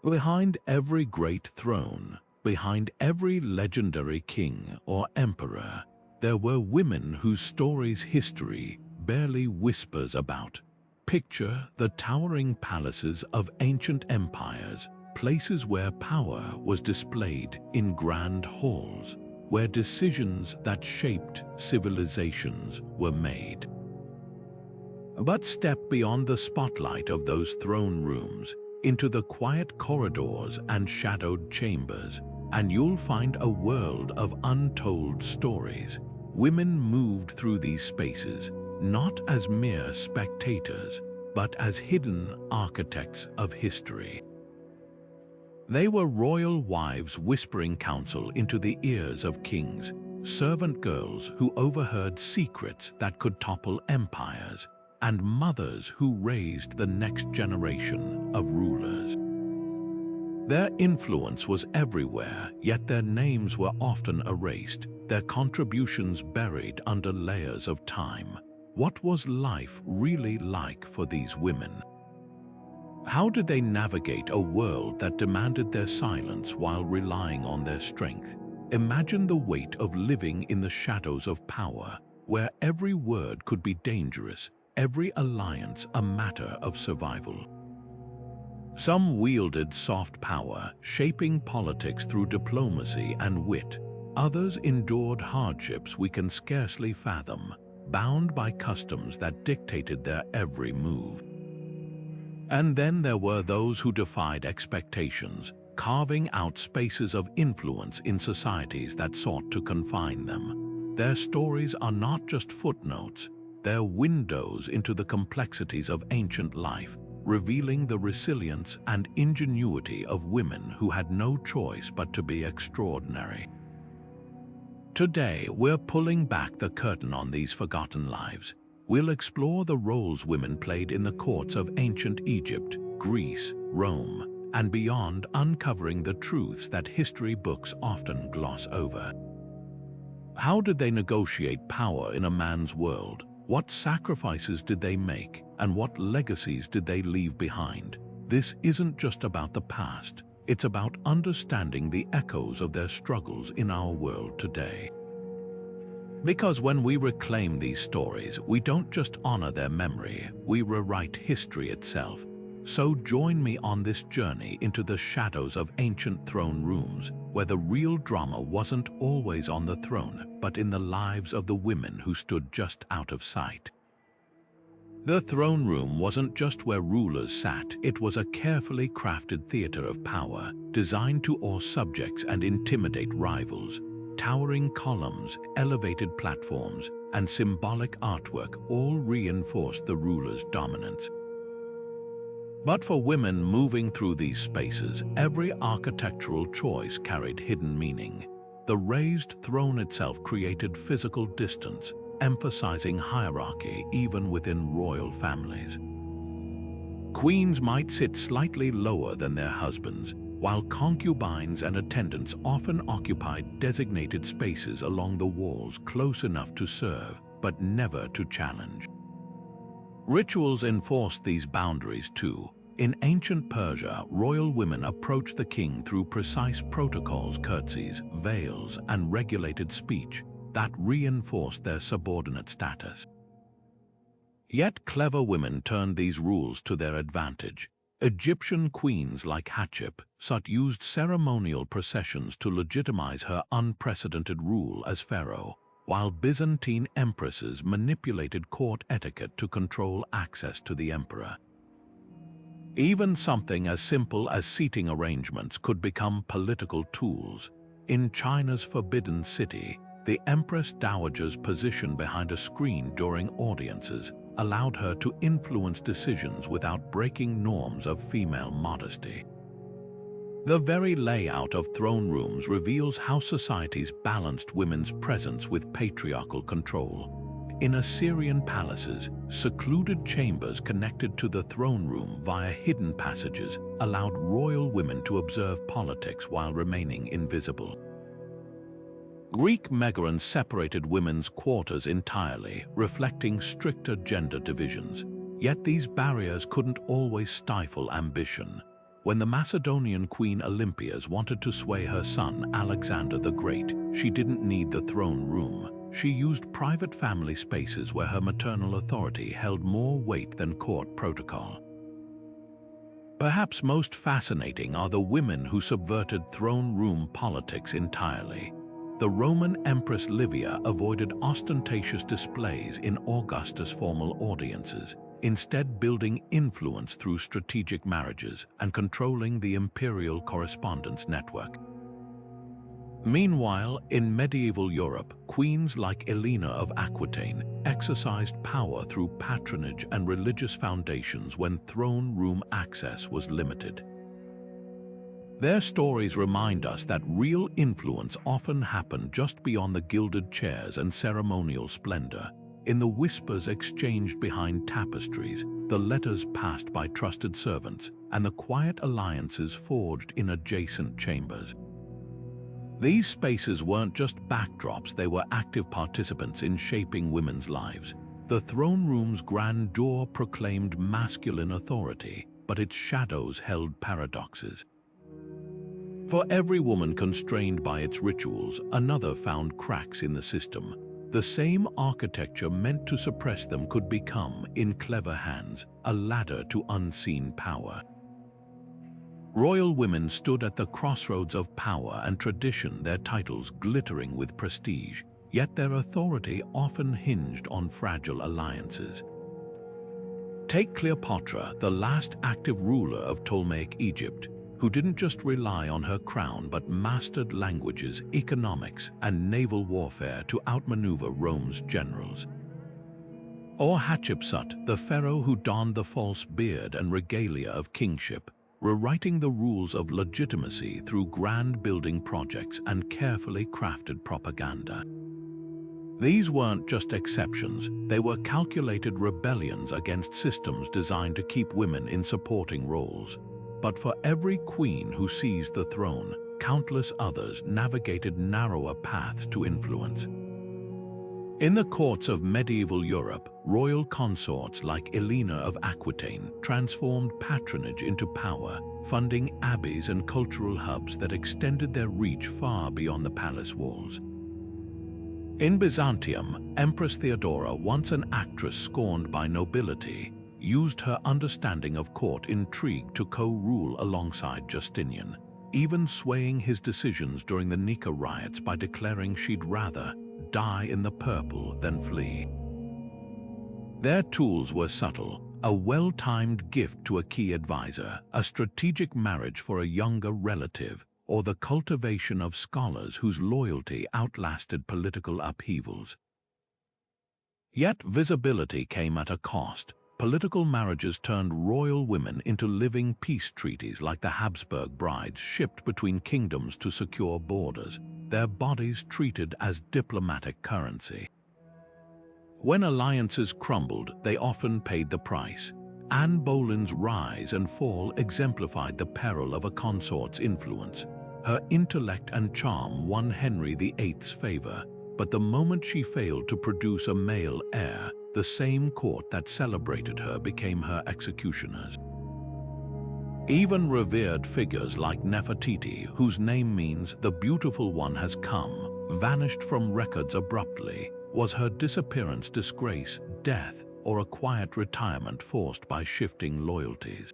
Behind every great throne, behind every legendary king or emperor, there were women whose stories history barely whispers about. Picture the towering palaces of ancient empires, places where power was displayed in grand halls, where decisions that shaped civilizations were made. But step beyond the spotlight of those throne rooms, into the quiet corridors and shadowed chambers, and you'll find a world of untold stories. Women moved through these spaces, not as mere spectators, but as hidden architects of history. They were royal wives whispering counsel into the ears of kings, servant girls who overheard secrets that could topple empires, and mothers who raised the next generation of rulers. Their influence was everywhere, yet their names were often erased, their contributions buried under layers of time. What was life really like for these women? How did they navigate a world that demanded their silence while relying on their strength? Imagine the weight of living in the shadows of power, where every word could be dangerous, every alliance a matter of survival. Some wielded soft power, shaping politics through diplomacy and wit. Others endured hardships we can scarcely fathom, bound by customs that dictated their every move. And then there were those who defied expectations, carving out spaces of influence in societies that sought to confine them. Their stories are not just footnotes, they're windows into the complexities of ancient life, revealing the resilience and ingenuity of women who had no choice but to be extraordinary. Today, we're pulling back the curtain on these forgotten lives. We'll explore the roles women played in the courts of ancient Egypt, Greece, Rome, and beyond, uncovering the truths that history books often gloss over. How did they negotiate power in a man's world? What sacrifices did they make, and what legacies did they leave behind? This isn't just about the past, it's about understanding the echoes of their struggles in our world today. Because when we reclaim these stories, we don't just honor their memory, we rewrite history itself. So join me on this journey into the shadows of ancient throne rooms, where the real drama wasn't always on the throne, but in the lives of the women who stood just out of sight. The throne room wasn't just where rulers sat, it was a carefully crafted theater of power, designed to awe subjects and intimidate rivals. Towering columns, elevated platforms, and symbolic artwork all reinforced the ruler's dominance. But for women moving through these spaces, every architectural choice carried hidden meaning. The raised throne itself created physical distance, emphasizing hierarchy even within royal families. Queens might sit slightly lower than their husbands, while concubines and attendants often occupied designated spaces along the walls close enough to serve, but never to challenge. Rituals enforced these boundaries too. In ancient Persia, royal women approached the king through precise protocols, curtsies, veils, and regulated speech that reinforced their subordinate status. Yet clever women turned these rules to their advantage. Egyptian queens like Hatshepsut used ceremonial processions to legitimize her unprecedented rule as pharaoh, while Byzantine empresses manipulated court etiquette to control access to the emperor. Even something as simple as seating arrangements could become political tools. In China's Forbidden City, the Empress Dowager's position behind a screen during audiences allowed her to influence decisions without breaking norms of female modesty. The very layout of throne rooms reveals how societies balanced women's presence with patriarchal control. In Assyrian palaces, secluded chambers connected to the throne room via hidden passages allowed royal women to observe politics while remaining invisible. Greek megarons separated women's quarters entirely, reflecting stricter gender divisions. Yet these barriers couldn't always stifle ambition. When the Macedonian Queen Olympias wanted to sway her son Alexander the Great, she didn't need the throne room. She used private family spaces where her maternal authority held more weight than court protocol. Perhaps most fascinating are the women who subverted throne room politics entirely. The Roman Empress Livia avoided ostentatious displays in Augustus' formal audiences, instead building influence through strategic marriages and controlling the imperial correspondence network. Meanwhile, in medieval Europe, queens like Elena of Aquitaine exercised power through patronage and religious foundations when throne room access was limited. Their stories remind us that real influence often happened just beyond the gilded chairs and ceremonial splendor, in the whispers exchanged behind tapestries, the letters passed by trusted servants, and the quiet alliances forged in adjacent chambers. These spaces weren't just backdrops, they were active participants in shaping women's lives. The throne room's grandeur proclaimed masculine authority, but its shadows held paradoxes. For every woman constrained by its rituals, another found cracks in the system. The same architecture meant to suppress them could become, in clever hands, a ladder to unseen power. Royal women stood at the crossroads of power and tradition, their titles glittering with prestige, yet their authority often hinged on fragile alliances. Take Cleopatra, the last active ruler of Ptolemaic Egypt, who didn't just rely on her crown but mastered languages, economics, and naval warfare to outmaneuver Rome's generals. Or Hatshepsut, the pharaoh who donned the false beard and regalia of kingship, rewriting the rules of legitimacy through grand building projects and carefully crafted propaganda. These weren't just exceptions, they were calculated rebellions against systems designed to keep women in supporting roles. But for every queen who seized the throne, countless others navigated narrower paths to influence. In the courts of medieval Europe, royal consorts like Elena of Aquitaine transformed patronage into power, funding abbeys and cultural hubs that extended their reach far beyond the palace walls. In Byzantium, Empress Theodora, once an actress scorned by nobility, used her understanding of court intrigue to co-rule alongside Justinian, even swaying his decisions during the Nika riots by declaring she'd rather die in the purple than flee. Their tools were subtle, a well-timed gift to a key advisor, a strategic marriage for a younger relative, or the cultivation of scholars whose loyalty outlasted political upheavals. Yet visibility came at a cost. Political marriages turned royal women into living peace treaties like the Habsburg brides shipped between kingdoms to secure borders, their bodies treated as diplomatic currency. When alliances crumbled, they often paid the price. Anne Boleyn's rise and fall exemplified the peril of a consort's influence. Her intellect and charm won Henry VIII's favor, but the moment she failed to produce a male heir, the same court that celebrated her became her executioners. Even revered figures like Nefertiti, whose name means "the beautiful one has come," vanished from records abruptly. Was her disappearance disgrace, death, or a quiet retirement forced by shifting loyalties?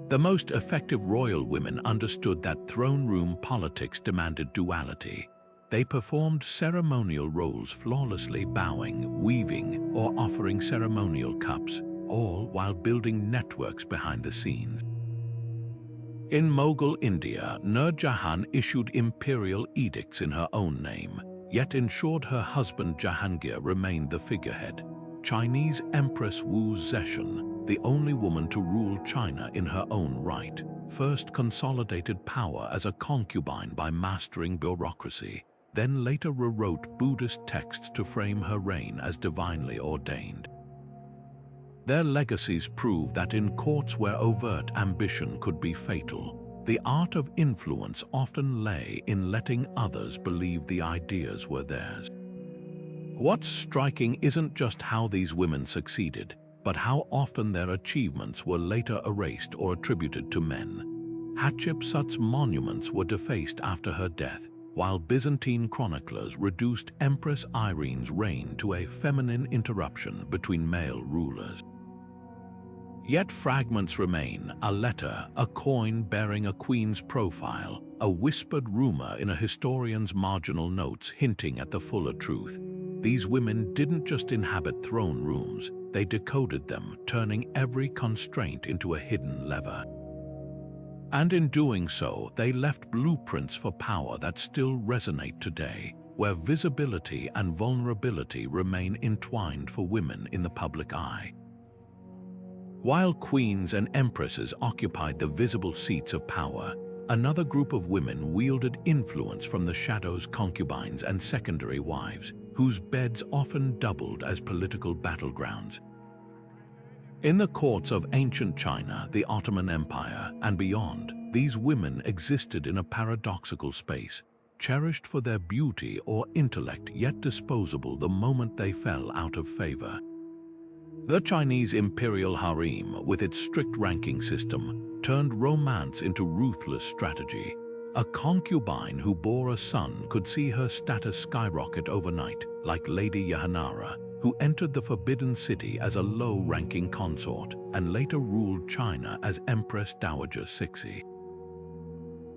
The most effective royal women understood that throne room politics demanded duality. They performed ceremonial roles flawlessly, bowing, weaving, or offering ceremonial cups, all while building networks behind the scenes. In Mughal India, Nur Jahan issued imperial edicts in her own name, yet ensured her husband Jahangir remained the figurehead. Chinese Empress Wu Zetian, the only woman to rule China in her own right, first consolidated power as a concubine by mastering bureaucracy, then later rewrote Buddhist texts to frame her reign as divinely ordained. Their legacies prove that in courts where overt ambition could be fatal, the art of influence often lay in letting others believe the ideas were theirs. What's striking isn't just how these women succeeded, but how often their achievements were later erased or attributed to men. Hatshepsut's monuments were defaced after her death, while Byzantine chroniclers reduced Empress Irene's reign to a feminine interruption between male rulers. Yet fragments remain: a letter, a coin bearing a queen's profile, a whispered rumor in a historian's marginal notes hinting at the fuller truth. These women didn't just inhabit throne rooms, they decoded them, turning every constraint into a hidden lever. And in doing so, they left blueprints for power that still resonate today, where visibility and vulnerability remain entwined for women in the public eye. While queens and empresses occupied the visible seats of power, another group of women wielded influence from the shadows: concubines and secondary wives, whose beds often doubled as political battlegrounds. In the courts of ancient China, the Ottoman Empire, and beyond, these women existed in a paradoxical space, cherished for their beauty or intellect yet disposable the moment they fell out of favor. The Chinese imperial harem, with its strict ranking system, turned romance into ruthless strategy. A concubine who bore a son could see her status skyrocket overnight, like Lady Yahanara, who entered the Forbidden City as a low-ranking consort and later ruled China as Empress Dowager Cixi.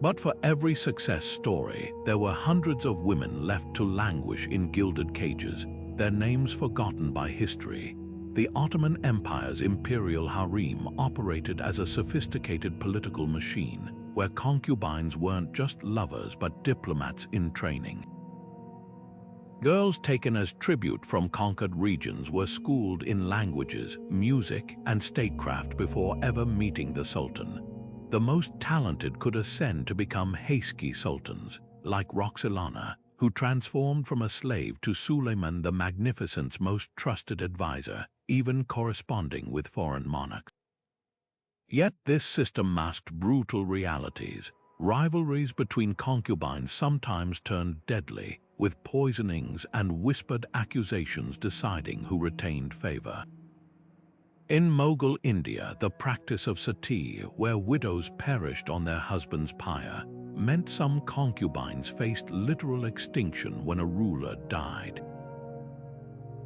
But for every success story, there were hundreds of women left to languish in gilded cages, their names forgotten by history. The Ottoman Empire's imperial harem operated as a sophisticated political machine, where concubines weren't just lovers but diplomats in training. Girls taken as tribute from conquered regions were schooled in languages, music, and statecraft before ever meeting the Sultan. The most talented could ascend to become Hayski sultans, like Roxolana, who transformed from a slave to Suleiman the Magnificent's most trusted advisor, even corresponding with foreign monarchs. Yet this system masked brutal realities. Rivalries between concubines sometimes turned deadly, with poisonings and whispered accusations deciding who retained favor. In Mughal India, the practice of sati, where widows perished on their husband's pyre, meant some concubines faced literal extinction when a ruler died.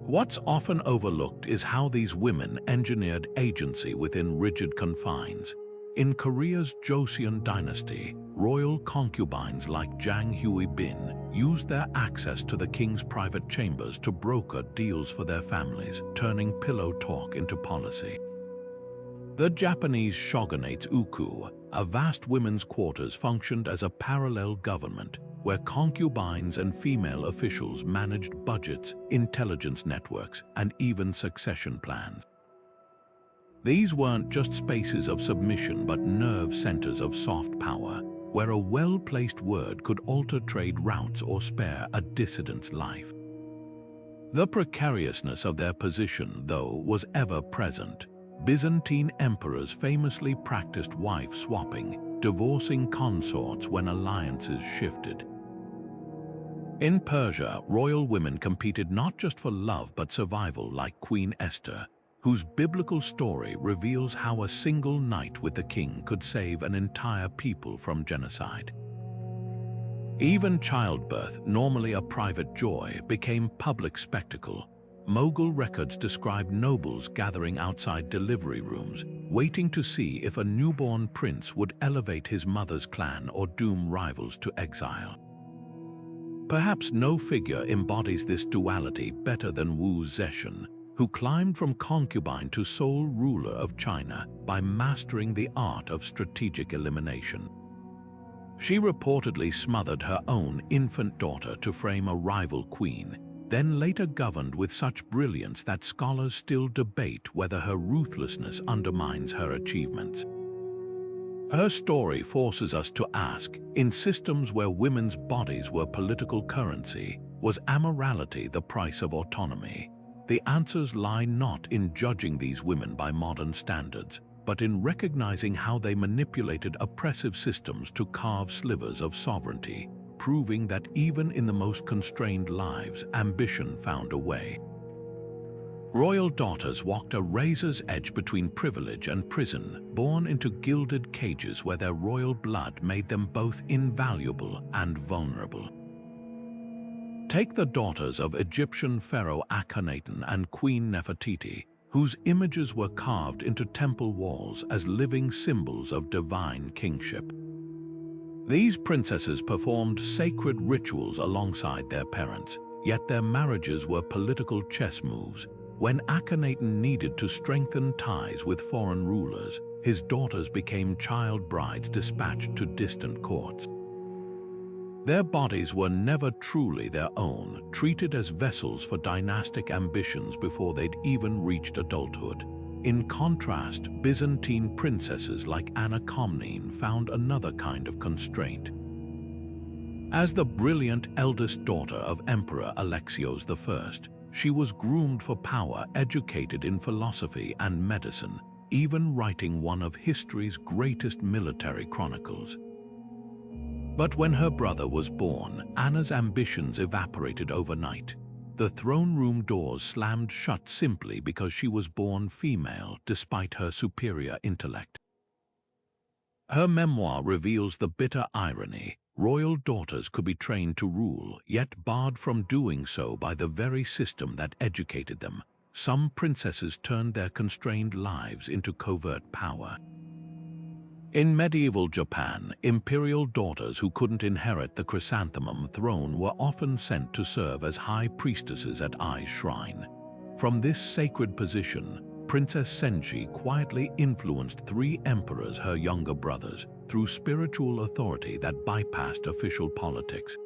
What's often overlooked is how these women engineered agency within rigid confines. In Korea's Joseon dynasty, royal concubines like Jang Hui Bin used their access to the king's private chambers to broker deals for their families, turning pillow talk into policy. The Japanese shogunate's uku, a vast women's quarters, functioned as a parallel government where concubines and female officials managed budgets, intelligence networks, and even succession plans. These weren't just spaces of submission but nerve centers of soft power, where a well-placed word could alter trade routes or spare a dissident's life. The precariousness of their position, though, was ever present. Byzantine emperors famously practiced wife swapping, divorcing consorts when alliances shifted. In Persia, royal women competed not just for love but survival, like Queen Esther, whose biblical story reveals how a single night with the king could save an entire people from genocide. Even childbirth, normally a private joy, became public spectacle. Mughal records describe nobles gathering outside delivery rooms, waiting to see if a newborn prince would elevate his mother's clan or doom rivals to exile. Perhaps no figure embodies this duality better than Wu Zetian, who climbed from concubine to sole ruler of China by mastering the art of strategic elimination. She reportedly smothered her own infant daughter to frame a rival queen, then later governed with such brilliance that scholars still debate whether her ruthlessness undermines her achievements. Her story forces us to ask, in systems where women's bodies were political currency, was amorality the price of autonomy? The answers lie not in judging these women by modern standards, but in recognizing how they manipulated oppressive systems to carve slivers of sovereignty, proving that even in the most constrained lives, ambition found a way. Royal daughters walked a razor's edge between privilege and prison, born into gilded cages where their royal blood made them both invaluable and vulnerable. Take the daughters of Egyptian pharaoh Akhenaten and Queen Nefertiti, whose images were carved into temple walls as living symbols of divine kingship. These princesses performed sacred rituals alongside their parents, yet their marriages were political chess moves. When Akhenaten needed to strengthen ties with foreign rulers, his daughters became child brides dispatched to distant courts. Their bodies were never truly their own, treated as vessels for dynastic ambitions before they'd even reached adulthood. In contrast, Byzantine princesses like Anna Komnene found another kind of constraint. As the brilliant eldest daughter of Emperor Alexios I, she was groomed for power, educated in philosophy and medicine, even writing one of history's greatest military chronicles. But when her brother was born, Anna's ambitions evaporated overnight. The throne room doors slammed shut simply because she was born female, despite her superior intellect. Her memoir reveals the bitter irony. Royal daughters could be trained to rule, yet barred from doing so by the very system that educated them. Some princesses turned their constrained lives into covert power. In medieval Japan, imperial daughters who couldn't inherit the chrysanthemum throne were often sent to serve as high priestesses at Ai's shrine. From this sacred position, Princess Senshi quietly influenced 3 emperors, her younger brothers, through spiritual authority that bypassed official politics.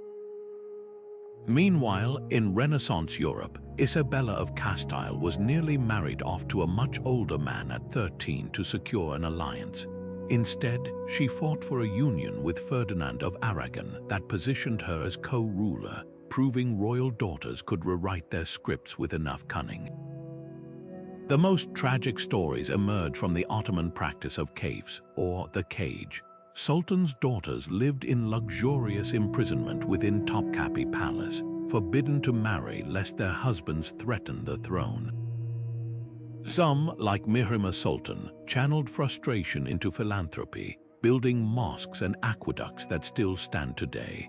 Meanwhile, in Renaissance Europe, Isabella of Castile was nearly married off to a much older man at 13 to secure an alliance. Instead, she fought for a union with Ferdinand of Aragon that positioned her as co-ruler, proving royal daughters could rewrite their scripts with enough cunning. The most tragic stories emerge from the Ottoman practice of kafes, or the cage. Sultans' daughters lived in luxurious imprisonment within Topkapi Palace, forbidden to marry lest their husbands threaten the throne. Some, like Mihrimah Sultan, channeled frustration into philanthropy, building mosques and aqueducts that still stand today.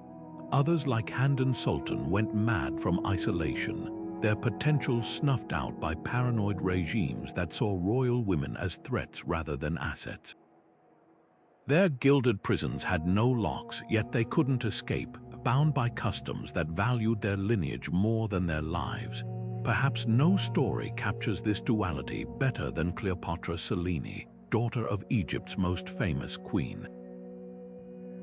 Others, like Handan Sultan, went mad from isolation, their potential snuffed out by paranoid regimes that saw royal women as threats rather than assets. Their gilded prisons had no locks, yet they couldn't escape, bound by customs that valued their lineage more than their lives. Perhaps no story captures this duality better than Cleopatra Selene, daughter of Egypt's most famous queen.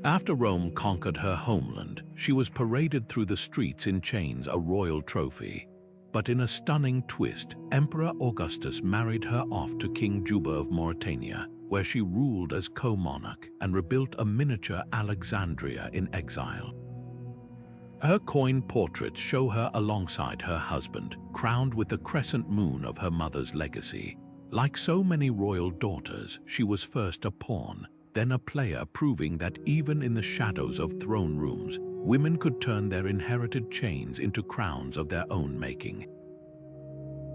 After Rome conquered her homeland, she was paraded through the streets in chains, a royal trophy. But in a stunning twist, Emperor Augustus married her off to King Juba of Mauritania, where she ruled as co-monarch and rebuilt a miniature Alexandria in exile. Her coin portraits show her alongside her husband, crowned with the crescent moon of her mother's legacy. Like so many royal daughters, she was first a pawn, then a player, proving that even in the shadows of throne rooms, women could turn their inherited chains into crowns of their own making.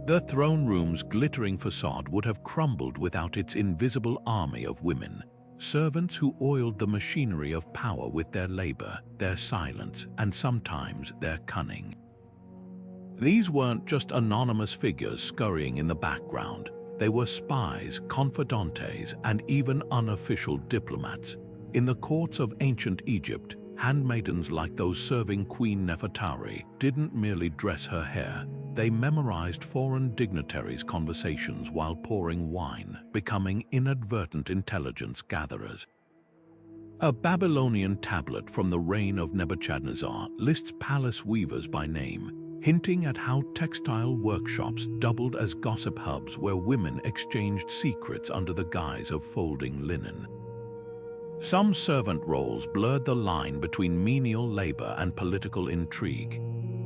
The throne room's glittering facade would have crumbled without its invisible army of women, servants who oiled the machinery of power with their labor, their silence, and sometimes their cunning. These weren't just anonymous figures scurrying in the background. They were spies, confidantes, and even unofficial diplomats. In the courts of ancient Egypt, handmaidens like those serving Queen Nefertari didn't merely dress her hair. They memorized foreign dignitaries' conversations while pouring wine, becoming inadvertent intelligence gatherers. A Babylonian tablet from the reign of Nebuchadnezzar lists palace weavers by name, hinting at how textile workshops doubled as gossip hubs where women exchanged secrets under the guise of folding linen. Some servant roles blurred the line between menial labor and political intrigue.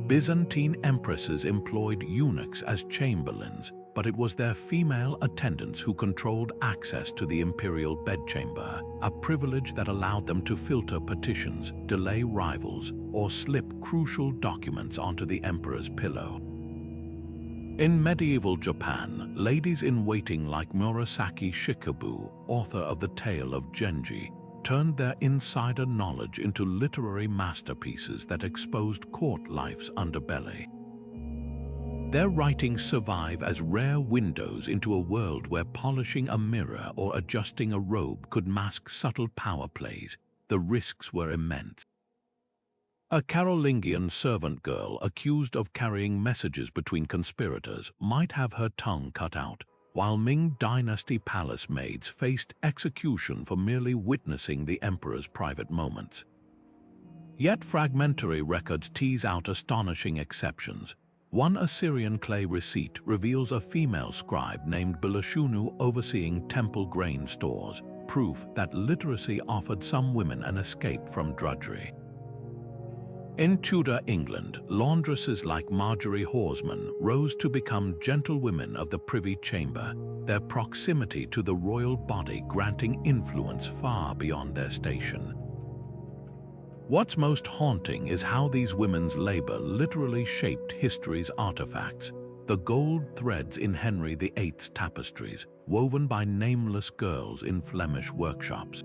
Byzantine empresses employed eunuchs as chamberlains, but it was their female attendants who controlled access to the imperial bedchamber, a privilege that allowed them to filter petitions, delay rivals, or slip crucial documents onto the emperor's pillow. In medieval Japan, ladies-in-waiting like Murasaki Shikabu, author of the Tale of Genji, turned their insider knowledge into literary masterpieces that exposed court life's underbelly. Their writings survive as rare windows into a world where polishing a mirror or adjusting a robe could mask subtle power plays. The risks were immense. A Carolingian servant girl accused of carrying messages between conspirators might have her tongue cut out, while Ming Dynasty palace maids faced execution for merely witnessing the emperor's private moments. Yet fragmentary records tease out astonishing exceptions. One Assyrian clay receipt reveals a female scribe named Bilashunu overseeing temple grain stores, proof that literacy offered some women an escape from drudgery. In Tudor England, laundresses like Marjorie Horsman rose to become gentlewomen of the Privy Chamber, their proximity to the royal body granting influence far beyond their station. What's most haunting is how these women's labor literally shaped history's artifacts, the gold threads in Henry VIII's tapestries, woven by nameless girls in Flemish workshops.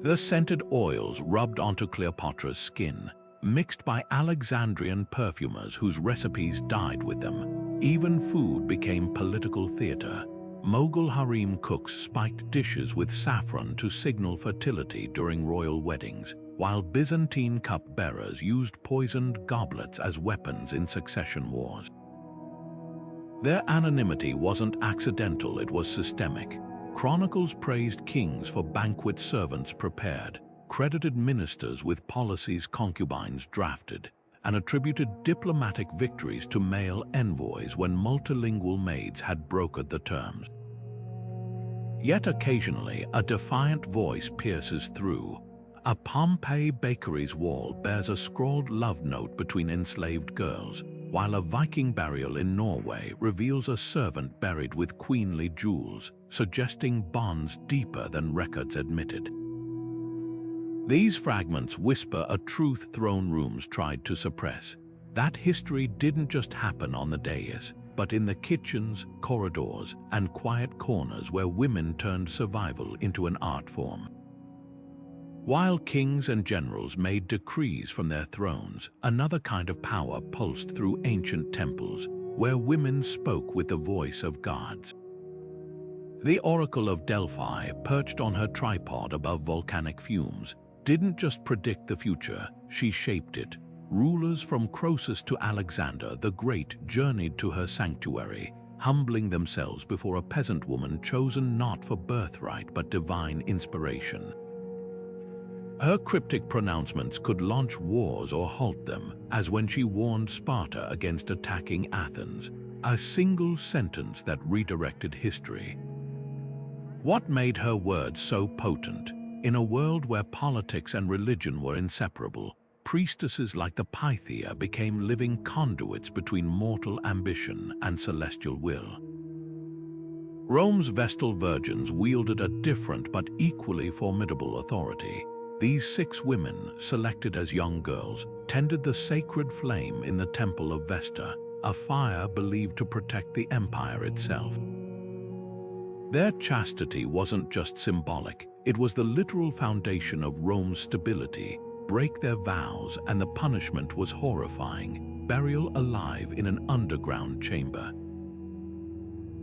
The scented oils rubbed onto Cleopatra's skin, mixed by Alexandrian perfumers whose recipes died with them. Even food became political theater. Mughal harem cooks spiked dishes with saffron to signal fertility during royal weddings, while Byzantine cup-bearers used poisoned goblets as weapons in succession wars. Their anonymity wasn't accidental, it was systemic. Chronicles praised kings for banquet servants prepared, credited ministers with policies concubines drafted, and attributed diplomatic victories to male envoys when multilingual maids had brokered the terms. Yet occasionally, a defiant voice pierces through. A Pompeii bakery's wall bears a scrawled love note between enslaved girls, while a Viking burial in Norway reveals a servant buried with queenly jewels, suggesting bonds deeper than records admitted. These fragments whisper a truth throne rooms tried to suppress. That history didn't just happen on the dais, but in the kitchens, corridors, and quiet corners where women turned survival into an art form. While kings and generals made decrees from their thrones, another kind of power pulsed through ancient temples, where women spoke with the voice of gods. The Oracle of Delphi, perched on her tripod above volcanic fumes, didn't just predict the future, she shaped it. Rulers from Croesus to Alexander the Great journeyed to her sanctuary, humbling themselves before a peasant woman chosen not for birthright but divine inspiration. Her cryptic pronouncements could launch wars or halt them, as when she warned Sparta against attacking Athens, a single sentence that redirected history. What made her words so potent? In a world where politics and religion were inseparable, priestesses like the Pythia became living conduits between mortal ambition and celestial will. Rome's Vestal Virgins wielded a different but equally formidable authority. These 6 women, selected as young girls, tended the sacred flame in the Temple of Vesta, a fire believed to protect the empire itself. Their chastity wasn't just symbolic, it was the literal foundation of Rome's stability. Break their vows and the punishment was horrifying, burial alive in an underground chamber.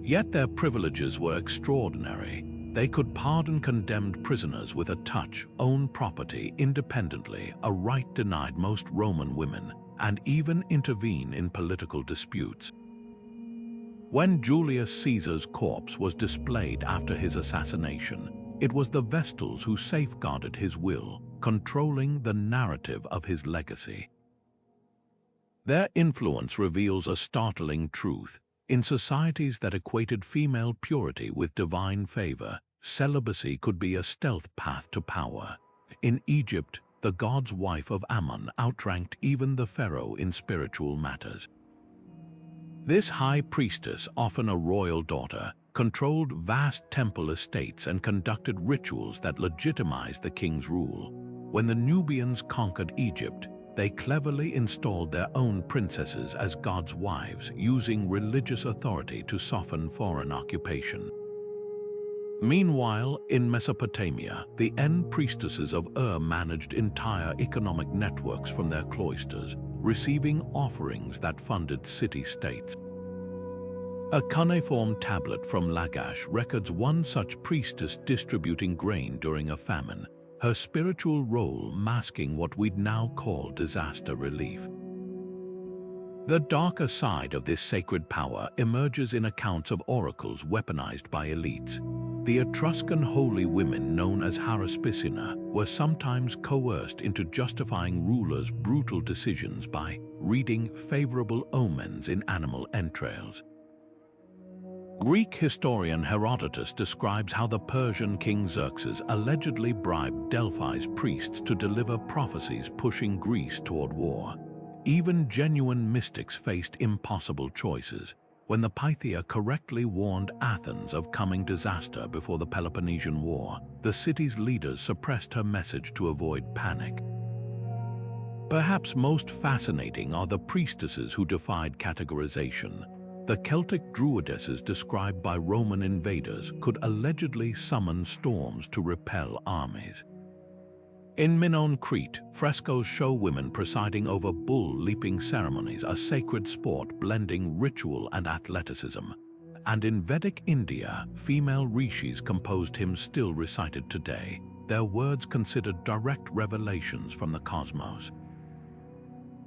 Yet their privileges were extraordinary. They could pardon condemned prisoners with a touch, own property independently, a right denied most Roman women, and even intervene in political disputes. When Julius Caesar's corpse was displayed after his assassination, it was the Vestals who safeguarded his will, controlling the narrative of his legacy. Their influence reveals a startling truth. In societies that equated female purity with divine favor, celibacy could be a stealth path to power. In Egypt, the god's wife of Ammon outranked even the pharaoh in spiritual matters. This high priestess, often a royal daughter, controlled vast temple estates and conducted rituals that legitimized the king's rule. When the Nubians conquered Egypt, they cleverly installed their own princesses as gods' wives, using religious authority to soften foreign occupation. Meanwhile, in Mesopotamia, the priestesses of managed entire economic networks from their cloisters, receiving offerings that funded city-states. A cuneiform tablet from Lagash records one such priestess distributing grain during a famine, her spiritual role masking what we'd now call disaster relief. The darker side of this sacred power emerges in accounts of oracles weaponized by elites. The Etruscan holy women known as haruspicina were sometimes coerced into justifying rulers' brutal decisions by reading favorable omens in animal entrails. Greek historian Herodotus describes how the Persian king Xerxes allegedly bribed Delphi's priests to deliver prophecies pushing Greece toward war. Even genuine mystics faced impossible choices. When the Pythia correctly warned Athens of coming disaster before the Peloponnesian War, the city's leaders suppressed her message to avoid panic. Perhaps most fascinating are the priestesses who defied categorization. The Celtic druidesses described by Roman invaders could allegedly summon storms to repel armies. In Minoan Crete, frescoes show women presiding over bull-leaping ceremonies, a sacred sport blending ritual and athleticism. And in Vedic India, female rishis composed hymns still recited today, their words considered direct revelations from the cosmos.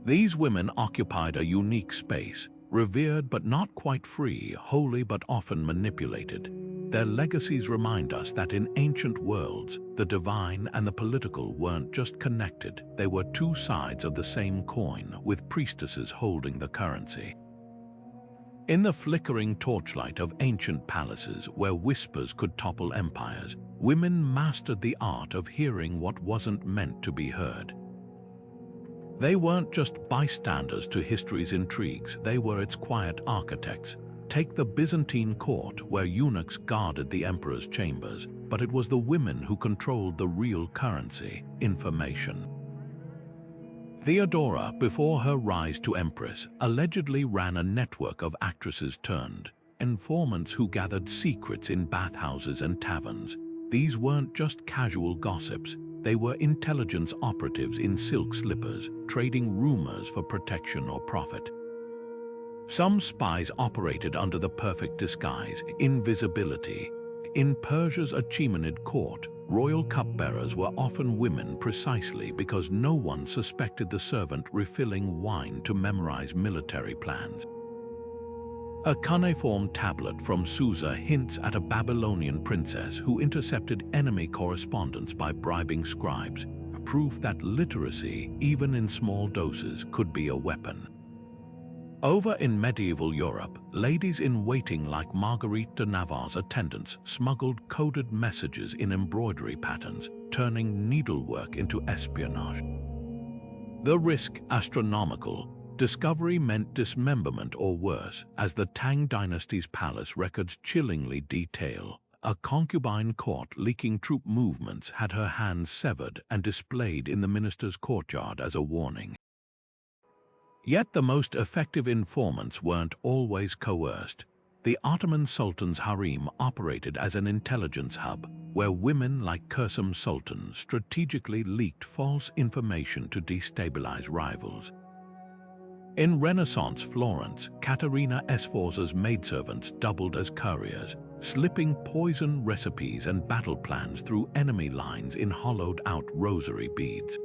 These women occupied a unique space, revered but not quite free, holy but often manipulated. Their legacies remind us that in ancient worlds, the divine and the political weren't just connected, they were two sides of the same coin, with priestesses holding the currency. In the flickering torchlight of ancient palaces where whispers could topple empires, women mastered the art of hearing what wasn't meant to be heard. They weren't just bystanders to history's intrigues, they were its quiet architects. Take the Byzantine court, where eunuchs guarded the emperor's chambers, but it was the women who controlled the real currency, information. Theodora, before her rise to empress, allegedly ran a network of actresses turned informants who gathered secrets in bathhouses and taverns. These weren't just casual gossips, they were intelligence operatives in silk slippers, trading rumors for protection or profit. Some spies operated under the perfect disguise, invisibility. In Persia's Achaemenid court, royal cupbearers were often women precisely because no one suspected the servant refilling wine to memorize military plans. A cuneiform tablet from Susa hints at a Babylonian princess who intercepted enemy correspondence by bribing scribes, proof that literacy, even in small doses, could be a weapon. Over in medieval Europe, ladies-in-waiting like Marguerite de Navarre's attendants smuggled coded messages in embroidery patterns, turning needlework into espionage. The risk astronomical. Discovery meant dismemberment or worse, as the Tang Dynasty's palace records chillingly detail. A concubine caught leaking troop movements had her hands severed and displayed in the minister's courtyard as a warning. Yet the most effective informants weren't always coerced. The Ottoman Sultan's harem operated as an intelligence hub, where women like Kursum Sultan strategically leaked false information to destabilize rivals. In Renaissance Florence, Caterina Sforza's maidservants doubled as couriers, slipping poison recipes and battle plans through enemy lines in hollowed-out rosary beads.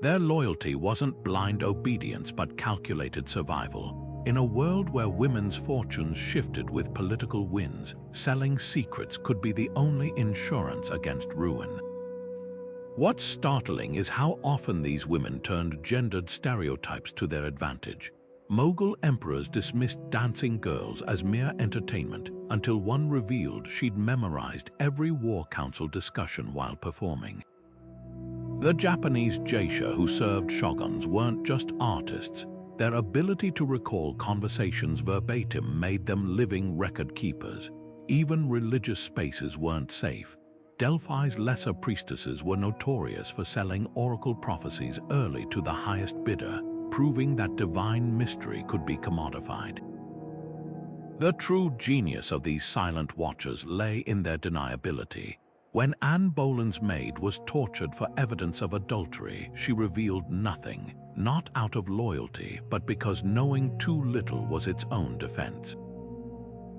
Their loyalty wasn't blind obedience but calculated survival. In a world where women's fortunes shifted with political winds, selling secrets could be the only insurance against ruin. What's startling is how often these women turned gendered stereotypes to their advantage. Mughal emperors dismissed dancing girls as mere entertainment until one revealed she'd memorized every war council discussion while performing. The Japanese geisha who served shoguns weren't just artists. Their ability to recall conversations verbatim made them living record keepers. Even religious spaces weren't safe. Delphi's lesser priestesses were notorious for selling oracle prophecies early to the highest bidder, proving that divine mystery could be commodified. The true genius of these silent watchers lay in their deniability. When Anne Boleyn's maid was tortured for evidence of adultery, she revealed nothing, not out of loyalty, but because knowing too little was its own defense.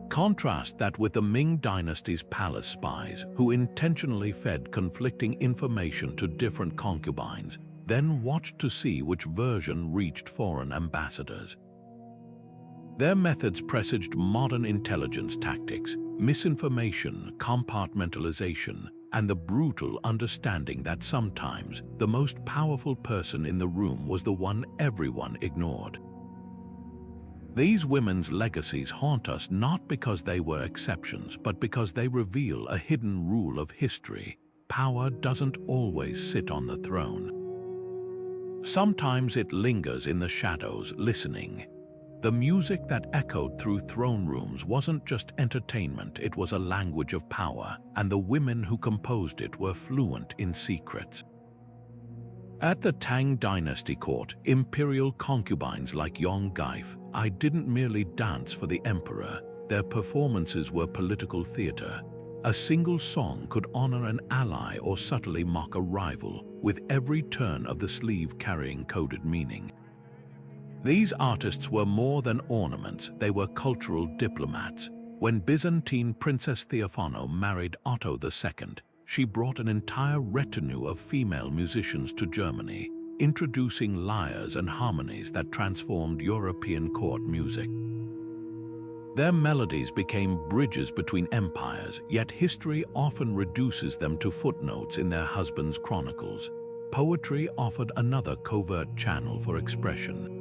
Contrast that with the Ming Dynasty's palace spies, who intentionally fed conflicting information to different concubines, then watched to see which version reached foreign ambassadors. Their methods presaged modern intelligence tactics, misinformation, compartmentalization, and the brutal understanding that sometimes the most powerful person in the room was the one everyone ignored. These women's legacies haunt us not because they were exceptions, but because they reveal a hidden rule of history. Power doesn't always sit on the throne. Sometimes it lingers in the shadows, listening. The music that echoed through throne rooms wasn't just entertainment, it was a language of power, and the women who composed it were fluent in secrets. At the Tang Dynasty court, imperial concubines like Yong Gaif didn't merely dance for the emperor, their performances were political theater. A single song could honor an ally or subtly mock a rival, with every turn of the sleeve carrying coded meaning. These artists were more than ornaments, they were cultural diplomats. When Byzantine Princess Theophano married Otto II, she brought an entire retinue of female musicians to Germany, introducing lyres and harmonies that transformed European court music. Their melodies became bridges between empires, yet history often reduces them to footnotes in their husbands' chronicles. Poetry offered another covert channel for expression.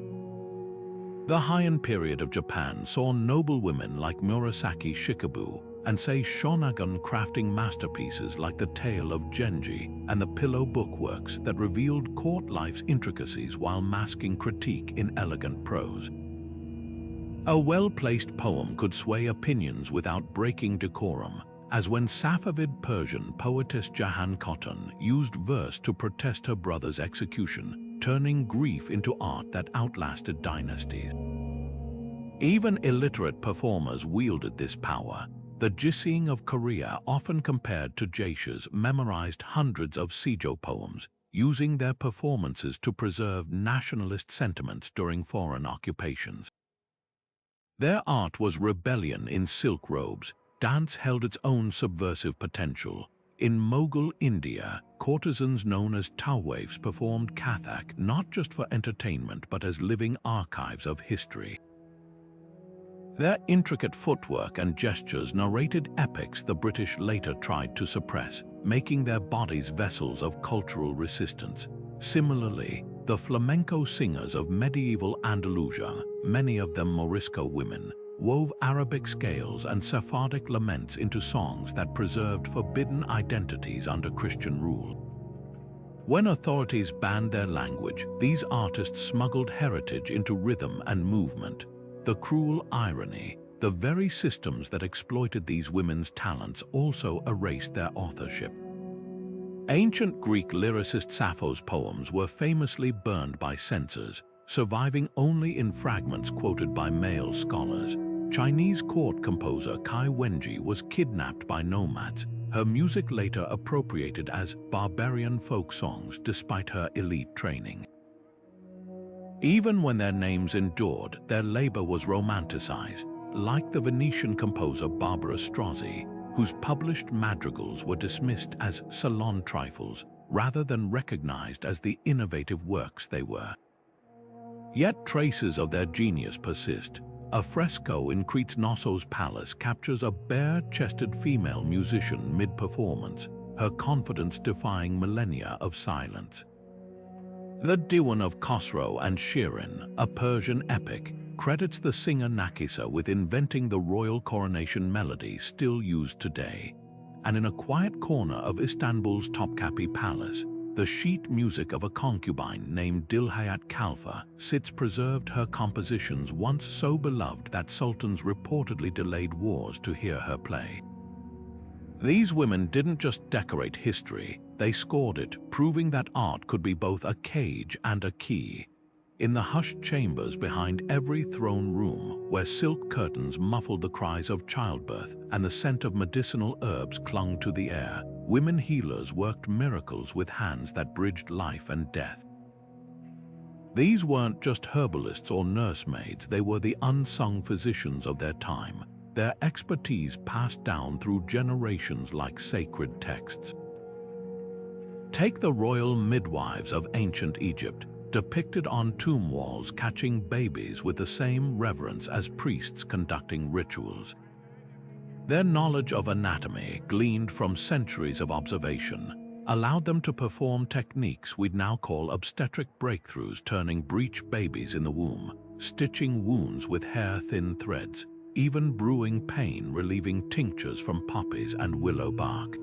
The Heian period of Japan saw noble women like Murasaki Shikabu and Sei Shonagon crafting masterpieces like the Tale of Genji and the Pillow bookworks that revealed court life's intricacies while masking critique in elegant prose. A well-placed poem could sway opinions without breaking decorum, as when Safavid Persian poetess Jahan Cotton used verse to protest her brother's execution, turning grief into art that outlasted dynasties. Even illiterate performers wielded this power. The Jising of Korea, often compared to geishas, memorized hundreds of Seijo poems, using their performances to preserve nationalist sentiments during foreign occupations. Their art was rebellion in silk robes. Dance held its own subversive potential. In Mughal India, courtesans known as Tawafs performed Kathak not just for entertainment but as living archives of history. Their intricate footwork and gestures narrated epics the British later tried to suppress, making their bodies vessels of cultural resistance. Similarly, the flamenco singers of medieval Andalusia, many of them Morisco women, wove Arabic scales and Sephardic laments into songs that preserved forbidden identities under Christian rule. When authorities banned their language, these artists smuggled heritage into rhythm and movement. The cruel irony, the very systems that exploited these women's talents also erased their authorship. Ancient Greek lyricist Sappho's poems were famously burned by censors, surviving only in fragments quoted by male scholars. Chinese court composer Kai Wenji was kidnapped by nomads, her music later appropriated as barbarian folk songs despite her elite training. Even when their names endured, their labor was romanticized, like the Venetian composer Barbara Strozzi, whose published madrigals were dismissed as salon trifles rather than recognized as the innovative works they were. Yet traces of their genius persist. A fresco in Crete's Knossos Palace captures a bare-chested female musician mid-performance, her confidence defying millennia of silence. The Diwan of Khosrow and Shirin, a Persian epic, credits the singer Nakisa with inventing the royal coronation melody still used today. And in a quiet corner of Istanbul's Topkapi Palace, the sheet music of a concubine named Dilhayat Kalfa sits preserved, her compositions once so beloved that sultans reportedly delayed wars to hear her play. These women didn't just decorate history, they scored it, proving that art could be both a cage and a key. In the hushed chambers behind every throne room, where silk curtains muffled the cries of childbirth and the scent of medicinal herbs clung to the air, women healers worked miracles with hands that bridged life and death. These weren't just herbalists or nursemaids, they were the unsung physicians of their time, their expertise passed down through generations like sacred texts. Take the royal midwives of ancient Egypt, depicted on tomb walls catching babies with the same reverence as priests conducting rituals. Their knowledge of anatomy, gleaned from centuries of observation, allowed them to perform techniques we'd now call obstetric breakthroughs, turning breech babies in the womb, stitching wounds with hair-thin threads, even brewing pain-relieving tinctures from poppies and willow bark.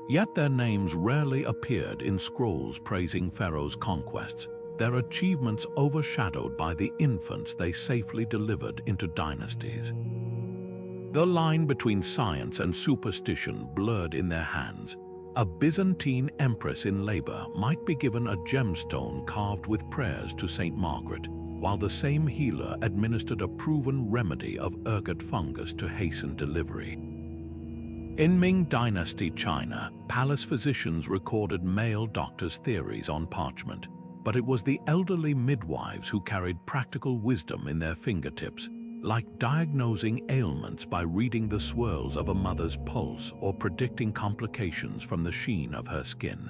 Yet their names rarely appeared in scrolls praising Pharaoh's conquests, their achievements overshadowed by the infants they safely delivered into dynasties. The line between science and superstition blurred in their hands. A Byzantine empress in labor might be given a gemstone carved with prayers to Saint Margaret, while the same healer administered a proven remedy of ergot fungus to hasten delivery. In Ming Dynasty China, palace physicians recorded male doctors' theories on parchment, but it was the elderly midwives who carried practical wisdom in their fingertips, like diagnosing ailments by reading the swirls of a mother's pulse or predicting complications from the sheen of her skin.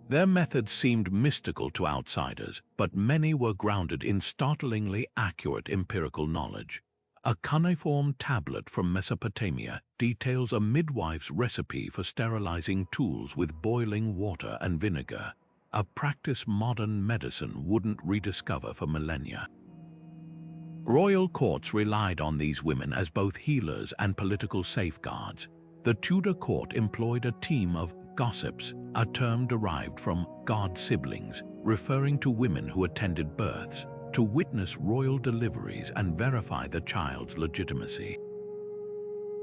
Their methods seemed mystical to outsiders, but many were grounded in startlingly accurate empirical knowledge. A cuneiform tablet from Mesopotamia details a midwife's recipe for sterilizing tools with boiling water and vinegar, a practice modern medicine wouldn't rediscover for millennia. Royal courts relied on these women as both healers and political safeguards. The Tudor court employed a team of gossips, a term derived from god siblings, referring to women who attended births, to witness royal deliveries and verify the child's legitimacy.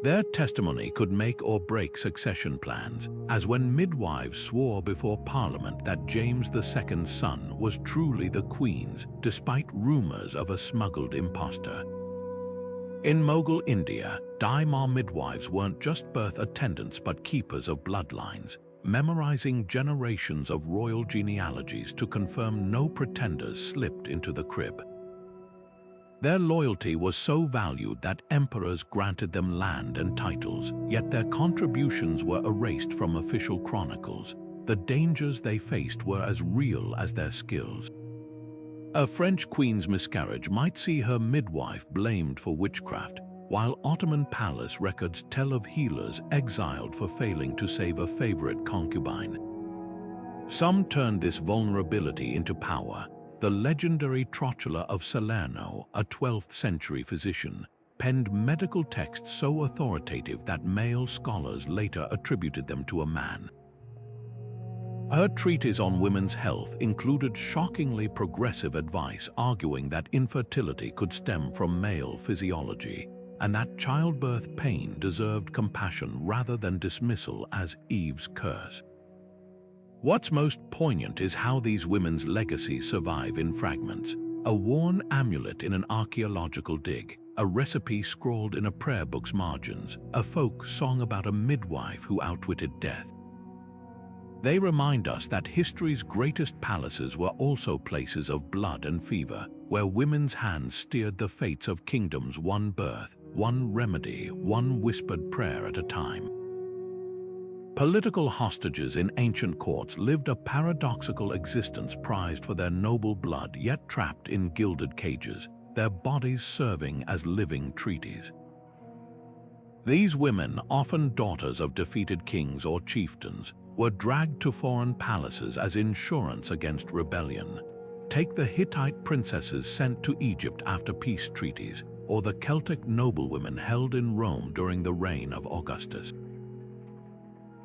Their testimony could make or break succession plans, as when midwives swore before Parliament that James II's son was truly the Queen's, despite rumors of a smuggled impostor. In Mughal India, Daimar midwives weren't just birth attendants but keepers of bloodlines, memorizing generations of royal genealogies to confirm no pretenders slipped into the crib. Their loyalty was so valued that emperors granted them land and titles, yet their contributions were erased from official chronicles. The dangers they faced were as real as their skills. A French queen's miscarriage might see her midwife blamed for witchcraft, while Ottoman palace records tell of healers exiled for failing to save a favorite concubine. Some turned this vulnerability into power. The legendary Trotula of Salerno, a 12th century physician, penned medical texts so authoritative that male scholars later attributed them to a man. Her treatise on women's health included shockingly progressive advice arguing that infertility could stem from male physiology, and that childbirth pain deserved compassion rather than dismissal as Eve's curse. What's most poignant is how these women's legacies survive in fragments. A worn amulet in an archaeological dig, a recipe scrawled in a prayer book's margins, a folk song about a midwife who outwitted death. They remind us that history's greatest palaces were also places of blood and fever, where women's hands steered the fates of kingdoms one birth, one remedy, one whispered prayer at a time. Political hostages in ancient courts lived a paradoxical existence, prized for their noble blood yet trapped in gilded cages, their bodies serving as living treaties. These women, often daughters of defeated kings or chieftains, were dragged to foreign palaces as insurance against rebellion. Take the Hittite princesses sent to Egypt after peace treaties, or the Celtic noblewomen held in Rome during the reign of Augustus.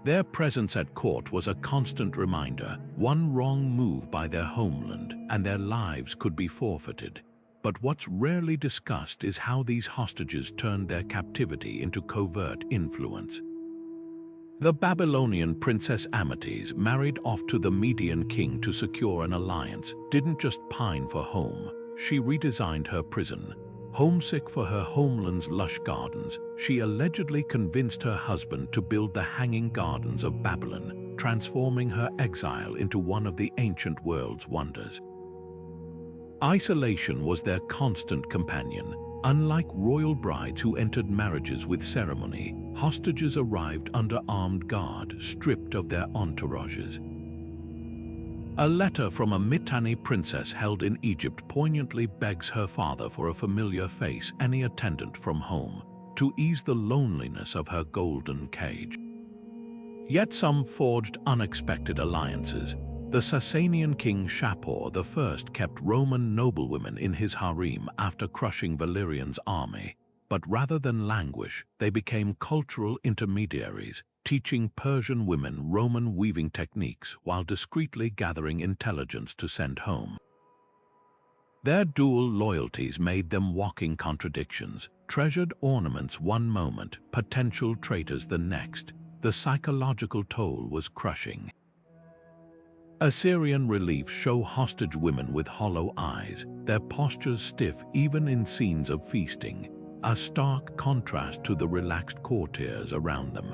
Their presence at court was a constant reminder. One wrong move by their homeland, and their lives could be forfeited. But what's rarely discussed is how these hostages turned their captivity into covert influence. The Babylonian princess Amates, married off to the Median king to secure an alliance, didn't just pine for home. She redesigned her prison. Homesick for her homeland's lush gardens, she allegedly convinced her husband to build the Hanging Gardens of Babylon, transforming her exile into one of the ancient world's wonders. Isolation was their constant companion. Unlike royal brides who entered marriages with ceremony, hostages arrived under armed guard, stripped of their entourages. A letter from a Mitanni princess held in Egypt poignantly begs her father for a familiar face, any attendant from home, to ease the loneliness of her golden cage. Yet some forged unexpected alliances. The Sasanian king Shapur I kept Roman noblewomen in his harem after crushing Valerian's army, but rather than languish, they became cultural intermediaries, teaching Persian women Roman weaving techniques while discreetly gathering intelligence to send home. Their dual loyalties made them walking contradictions, treasured ornaments one moment, potential traitors the next. The psychological toll was crushing. Assyrian reliefs show hostage women with hollow eyes, their postures stiff even in scenes of feasting, a stark contrast to the relaxed courtiers around them.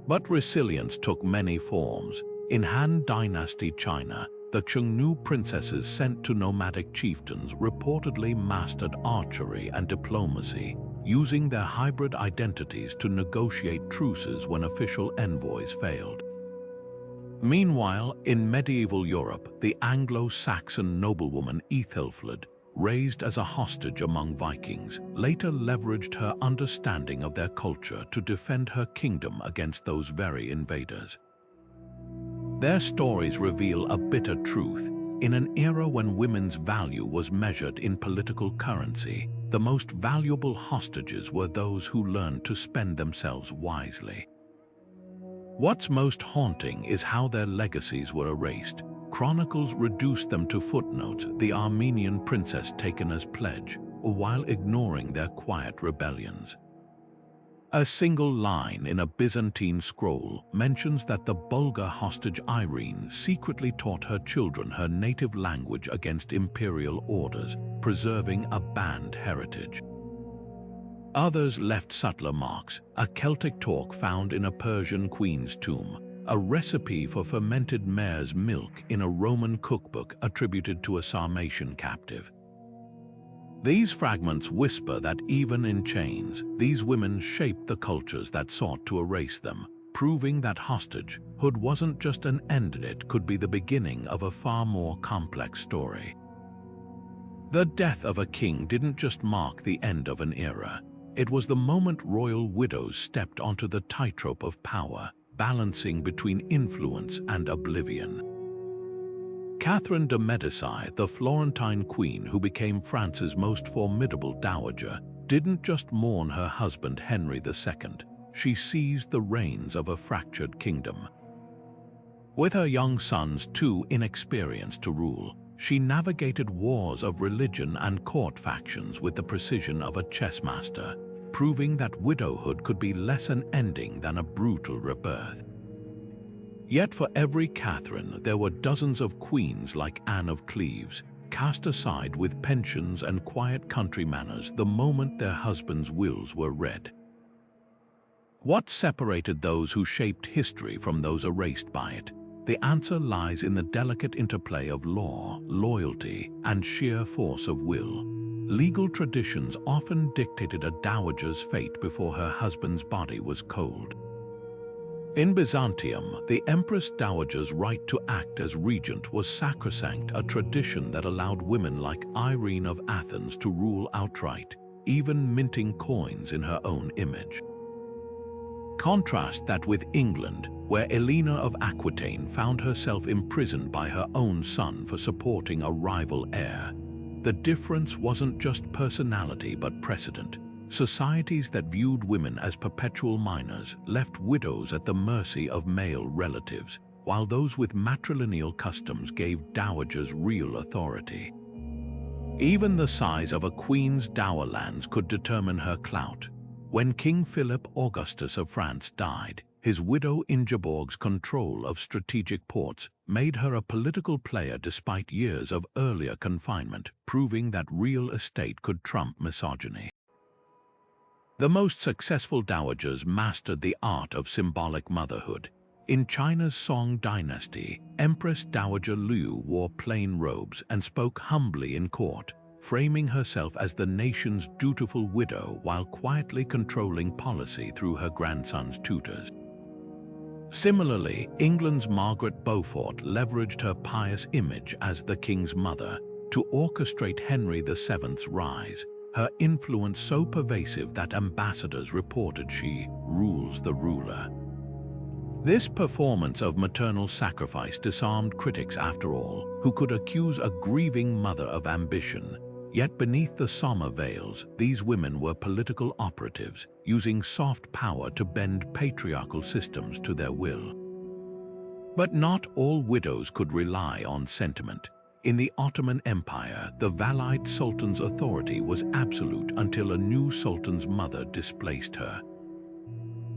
But resilience took many forms. In Han Dynasty China, the Xiongnu princesses sent to nomadic chieftains reportedly mastered archery and diplomacy, using their hybrid identities to negotiate truces when official envoys failed. Meanwhile, in medieval Europe, the Anglo-Saxon noblewoman Ethelfled, raised as a hostage among Vikings, later leveraged her understanding of their culture to defend her kingdom against those very invaders. Their stories reveal a bitter truth. In an era when women's value was measured in political currency, the most valuable hostages were those who learned to spend themselves wisely. What's most haunting is how their legacies were erased. Chronicles reduced them to footnotes, the Armenian princess taken as pledge, or while ignoring their quiet rebellions. A single line in a Byzantine scroll mentions that the Bulgar hostage Irene secretly taught her children her native language against imperial orders, preserving a banned heritage. Others left subtler marks, a Celtic talk found in a Persian queen's tomb, a recipe for fermented mare's milk in a Roman cookbook attributed to a Sarmatian captive. These fragments whisper that even in chains, these women shaped the cultures that sought to erase them, proving that hostagehood wasn't just an end, it could be the beginning of a far more complex story. The death of a king didn't just mark the end of an era. It was the moment royal widows stepped onto the tightrope of power, balancing between influence and oblivion. Catherine de' Medici, the Florentine queen who became France's most formidable dowager, didn't just mourn her husband Henry II, she seized the reins of a fractured kingdom. With her young sons too inexperienced to rule, she navigated wars of religion and court factions with the precision of a chess master, proving that widowhood could be less an ending than a brutal rebirth. Yet for every Catherine, there were dozens of queens like Anne of Cleves, cast aside with pensions and quiet country manners the moment their husbands' wills were read. What separated those who shaped history from those erased by it? The answer lies in the delicate interplay of law, loyalty, and sheer force of will. Legal traditions often dictated a dowager's fate before her husband's body was cold. In Byzantium, the empress dowager's right to act as regent was sacrosanct, a tradition that allowed women like Irene of Athens to rule outright, even minting coins in her own image. Contrast that with England, where Elena of Aquitaine found herself imprisoned by her own son for supporting a rival heir. The difference wasn't just personality but precedent. Societies that viewed women as perpetual minors left widows at the mercy of male relatives, while those with matrilineal customs gave dowagers real authority. Even the size of a queen's dower lands could determine her clout. When King Philip Augustus of France died, his widow Ingeborg's control of strategic ports made her a political player despite years of earlier confinement, proving that real estate could trump misogyny. The most successful dowagers mastered the art of symbolic motherhood. In China's Song Dynasty, Empress Dowager Liu wore plain robes and spoke humbly in court, framing herself as the nation's dutiful widow while quietly controlling policy through her grandson's tutors. Similarly, England's Margaret Beaufort leveraged her pious image as the king's mother to orchestrate Henry VII's rise, her influence so pervasive that ambassadors reported she rules the ruler. This performance of maternal sacrifice disarmed critics after all, who could accuse a grieving mother of ambition. Yet beneath the somber veils, these women were political operatives, using soft power to bend patriarchal systems to their will. But not all widows could rely on sentiment. In the Ottoman Empire, the Valide Sultan's authority was absolute until a new sultan's mother displaced her.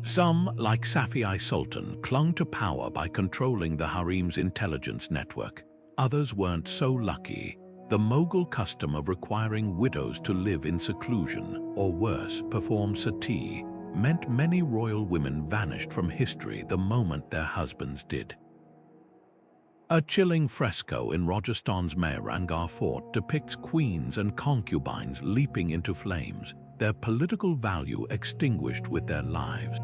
Some, like Safiye Sultan, clung to power by controlling the harem's intelligence network. Others weren't so lucky. The Mughal custom of requiring widows to live in seclusion, or worse, perform sati, meant many royal women vanished from history the moment their husbands did. A chilling fresco in Rajasthan's Mehrangarh fort depicts queens and concubines leaping into flames, their political value extinguished with their lives.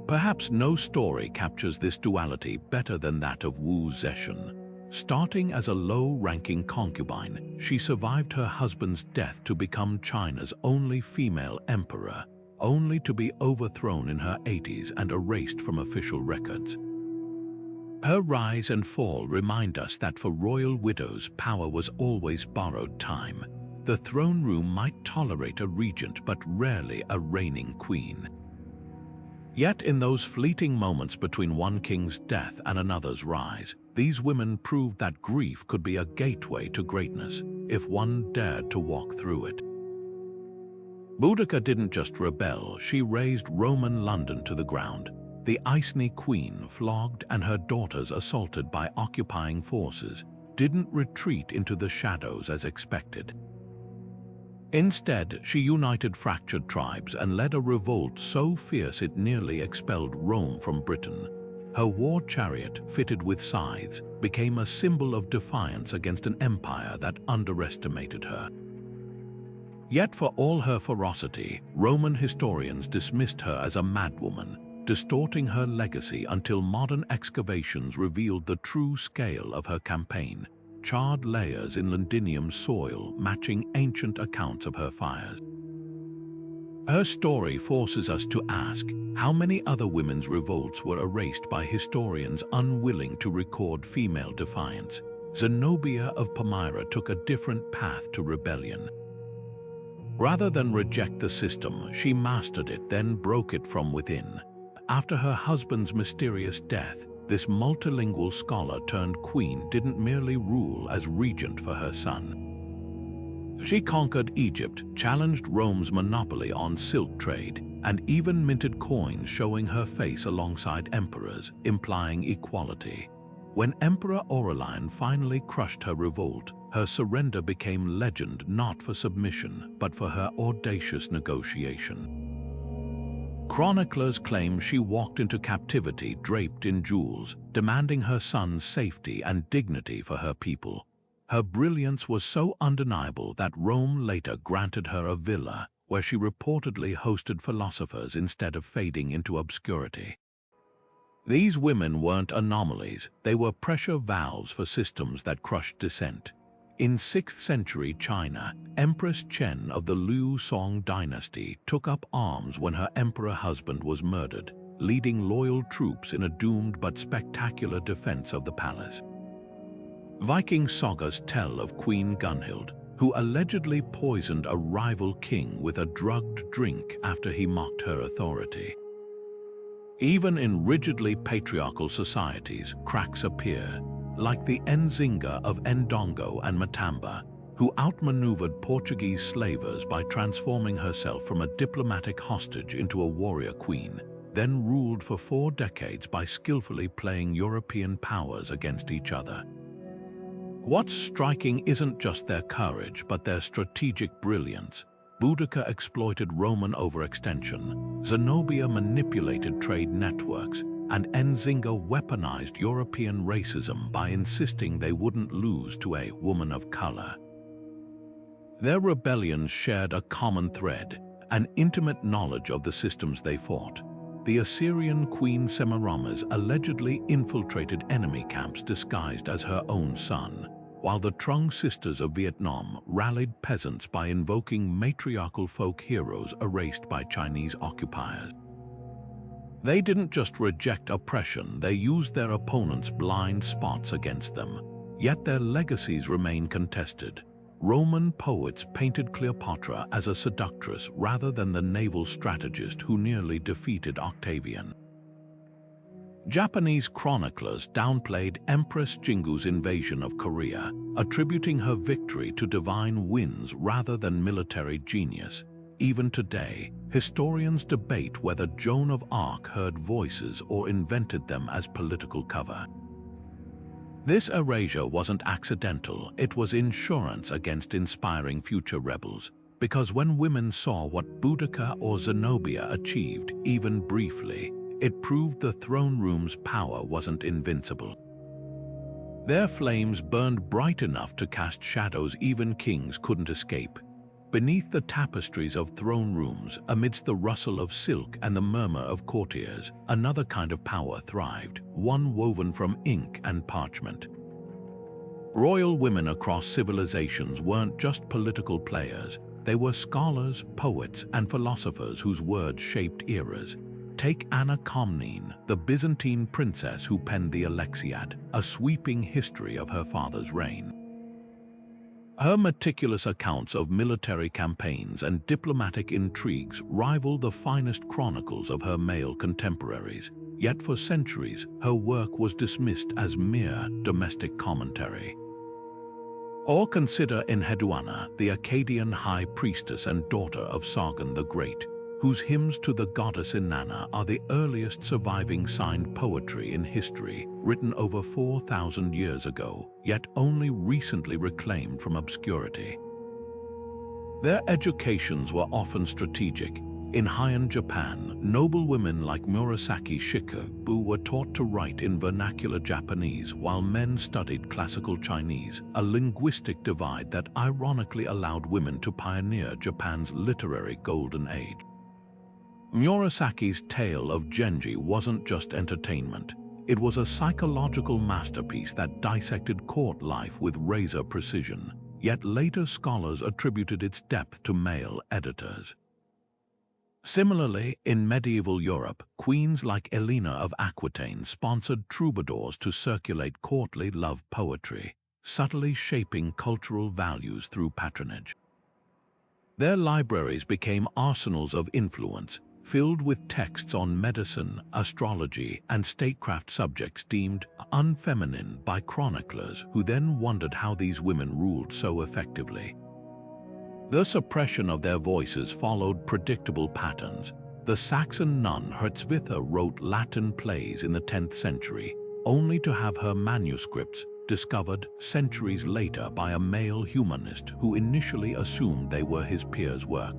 Perhaps no story captures this duality better than that of Wu Zetian. Starting as a low-ranking concubine, she survived her husband's death to become China's only female emperor, only to be overthrown in her 80s and erased from official records. Her rise and fall remind us that for royal widows, power was always borrowed time. The throne room might tolerate a regent but rarely a reigning queen. Yet in those fleeting moments between one king's death and another's rise, these women proved that grief could be a gateway to greatness, if one dared to walk through it. Boudica didn't just rebel, she razed Roman London to the ground. The Iceni queen, flogged and her daughters assaulted by occupying forces, didn't retreat into the shadows as expected. Instead, she united fractured tribes and led a revolt so fierce it nearly expelled Rome from Britain. Her war chariot, fitted with scythes, became a symbol of defiance against an empire that underestimated her. Yet for all her ferocity, Roman historians dismissed her as a madwoman, distorting her legacy until modern excavations revealed the true scale of her campaign. Charred layers in Londinium soil matching ancient accounts of her fires. Her story forces us to ask, how many other women's revolts were erased by historians unwilling to record female defiance? Zenobia of Palmyra took a different path to rebellion. Rather than reject the system, she mastered it, then broke it from within. After her husband's mysterious death, this multilingual scholar turned queen didn't merely rule as regent for her son. She conquered Egypt, challenged Rome's monopoly on silk trade, and even minted coins showing her face alongside emperors, implying equality. When Emperor Aurelian finally crushed her revolt, her surrender became legend not for submission, but for her audacious negotiation. Chroniclers claim she walked into captivity draped in jewels, demanding her son's safety and dignity for her people. Her brilliance was so undeniable that Rome later granted her a villa, where she reportedly hosted philosophers instead of fading into obscurity. These women weren't anomalies, they were pressure valves for systems that crushed dissent. In 6th century China, Empress Chen of the Liu Song dynasty took up arms when her emperor husband was murdered, leading loyal troops in a doomed but spectacular defense of the palace. Viking sagas tell of Queen Gunhild, who allegedly poisoned a rival king with a drugged drink after he mocked her authority. Even in rigidly patriarchal societies, cracks appear. Like the Nzinga of Ndongo and Matamba, who outmaneuvered Portuguese slavers by transforming herself from a diplomatic hostage into a warrior queen, then ruled for 4 decades by skillfully playing European powers against each other. What's striking isn't just their courage, but their strategic brilliance. Boudica exploited Roman overextension, Zenobia manipulated trade networks, and Nzinga weaponized European racism by insisting they wouldn't lose to a woman of color. Their rebellions shared a common thread, an intimate knowledge of the systems they fought. The Assyrian queen Semiramis allegedly infiltrated enemy camps disguised as her own son, while the Trung sisters of Vietnam rallied peasants by invoking matriarchal folk heroes erased by Chinese occupiers. They didn't just reject oppression, they used their opponents' blind spots against them. Yet their legacies remain contested. Roman poets painted Cleopatra as a seductress rather than the naval strategist who nearly defeated Octavian. Japanese chroniclers downplayed Empress Jingu's invasion of Korea, attributing her victory to divine winds rather than military genius. Even today, historians debate whether Joan of Arc heard voices or invented them as political cover. This erasure wasn't accidental, it was insurance against inspiring future rebels, because when women saw what Boudica or Zenobia achieved, even briefly, it proved the throne room's power wasn't invincible. Their flames burned bright enough to cast shadows even kings couldn't escape. Beneath the tapestries of throne rooms, amidst the rustle of silk and the murmur of courtiers, another kind of power thrived, one woven from ink and parchment. Royal women across civilizations weren't just political players, they were scholars, poets, and philosophers whose words shaped eras. Take Anna Komnene, the Byzantine princess who penned the Alexiad, a sweeping history of her father's reign. Her meticulous accounts of military campaigns and diplomatic intrigues rival the finest chronicles of her male contemporaries, yet for centuries her work was dismissed as mere domestic commentary. Or consider Enheduanna, the Akkadian high priestess and daughter of Sargon the Great, whose hymns to the goddess Inanna are the earliest surviving signed poetry in history, written over 4,000 years ago, yet only recently reclaimed from obscurity. Their educations were often strategic. In Heian Japan, noblewomen like Murasaki Shikibu were taught to write in vernacular Japanese while men studied classical Chinese, a linguistic divide that ironically allowed women to pioneer Japan's literary golden age. Murasaki's tale of Genji wasn't just entertainment. It was a psychological masterpiece that dissected court life with razor precision, yet later scholars attributed its depth to male editors. Similarly, in medieval Europe, queens like Elena of Aquitaine sponsored troubadours to circulate courtly love poetry, subtly shaping cultural values through patronage. Their libraries became arsenals of influence, filled with texts on medicine, astrology, and statecraft subjects deemed unfeminine by chroniclers who then wondered how these women ruled so effectively. The suppression of their voices followed predictable patterns. The Saxon nun Hertzwitha wrote Latin plays in the 10th century, only to have her manuscripts discovered centuries later by a male humanist who initially assumed they were his peers' work.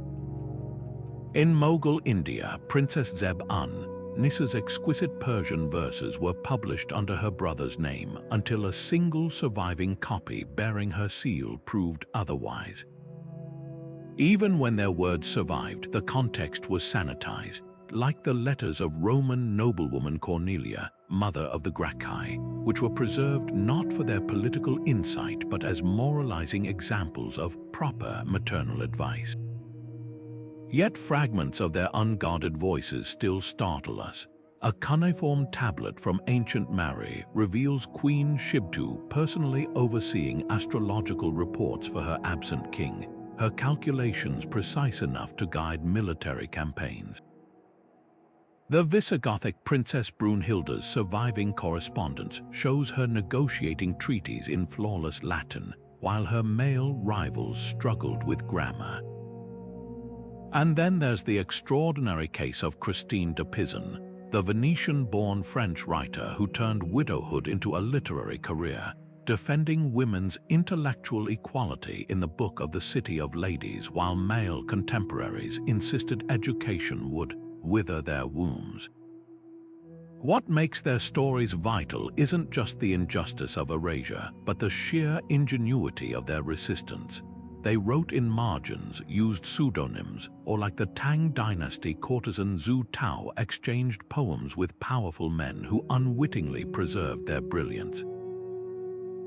In Mughal India, Princess Zeb-un-Nisa's exquisite Persian verses were published under her brother's name until a single surviving copy bearing her seal proved otherwise. Even when their words survived, the context was sanitized, like the letters of Roman noblewoman Cornelia, mother of the Gracchi, which were preserved not for their political insight but as moralizing examples of proper maternal advice. Yet fragments of their unguarded voices still startle us. A cuneiform tablet from ancient Mari reveals Queen Shibtu personally overseeing astrological reports for her absent king, her calculations precise enough to guide military campaigns. The Visigothic Princess Brunhilde's surviving correspondence shows her negotiating treaties in flawless Latin, while her male rivals struggled with grammar. And then there's the extraordinary case of Christine de Pizan, the Venetian-born French writer who turned widowhood into a literary career, defending women's intellectual equality in the Book of the City of Ladies while male contemporaries insisted education would wither their wombs. What makes their stories vital isn't just the injustice of erasure, but the sheer ingenuity of their resistance. They wrote in margins, used pseudonyms, or like the Tang Dynasty courtesan Zhu Tao exchanged poems with powerful men who unwittingly preserved their brilliance.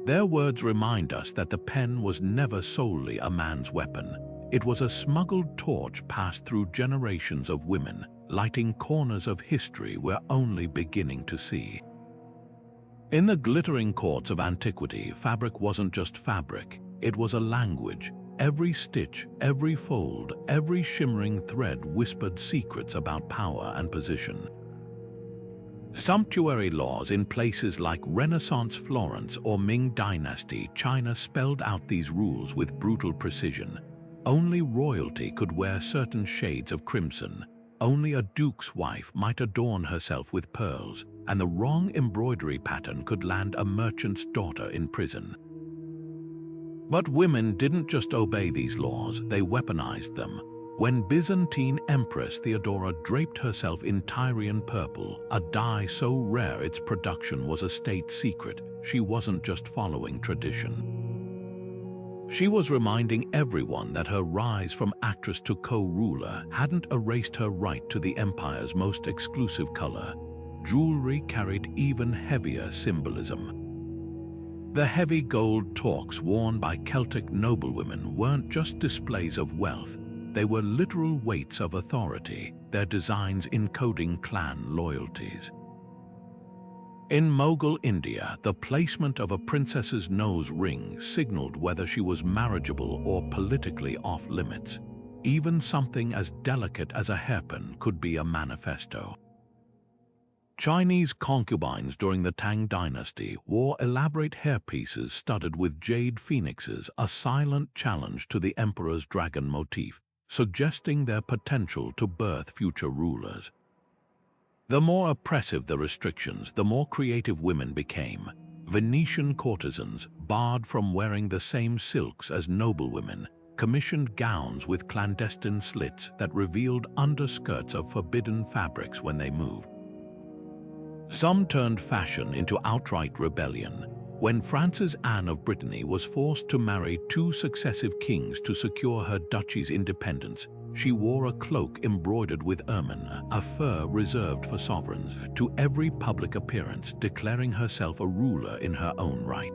Their words remind us that the pen was never solely a man's weapon. It was a smuggled torch passed through generations of women, lighting corners of history we're only beginning to see. In the glittering courts of antiquity, fabric wasn't just fabric, it was a language. Every stitch, every fold, every shimmering thread whispered secrets about power and position. Sumptuary laws in places like Renaissance Florence or Ming Dynasty China spelled out these rules with brutal precision. Only royalty could wear certain shades of crimson. Only a duke's wife might adorn herself with pearls, and the wrong embroidery pattern could land a merchant's daughter in prison. But women didn't just obey these laws, they weaponized them. When Byzantine Empress Theodora draped herself in Tyrian purple, a dye so rare its production was a state secret, she wasn't just following tradition. She was reminding everyone that her rise from actress to co-ruler hadn't erased her right to the empire's most exclusive color. Jewelry carried even heavier symbolism. The heavy gold torques worn by Celtic noblewomen weren't just displays of wealth, they were literal weights of authority, their designs encoding clan loyalties. In Mughal India, the placement of a princess's nose ring signaled whether she was marriageable or politically off-limits. Even something as delicate as a hairpin could be a manifesto. Chinese concubines during the Tang Dynasty wore elaborate hairpieces studded with jade phoenixes, a silent challenge to the emperor's dragon motif, suggesting their potential to birth future rulers. The more oppressive the restrictions, the more creative women became. Venetian courtesans, barred from wearing the same silks as noblewomen, commissioned gowns with clandestine slits that revealed underskirts of forbidden fabrics when they moved. Some turned fashion into outright rebellion. When Frances Anne of Brittany was forced to marry 2 successive kings to secure her duchy's independence, she wore a cloak embroidered with ermine, a fur reserved for sovereigns, to every public appearance, declaring herself a ruler in her own right.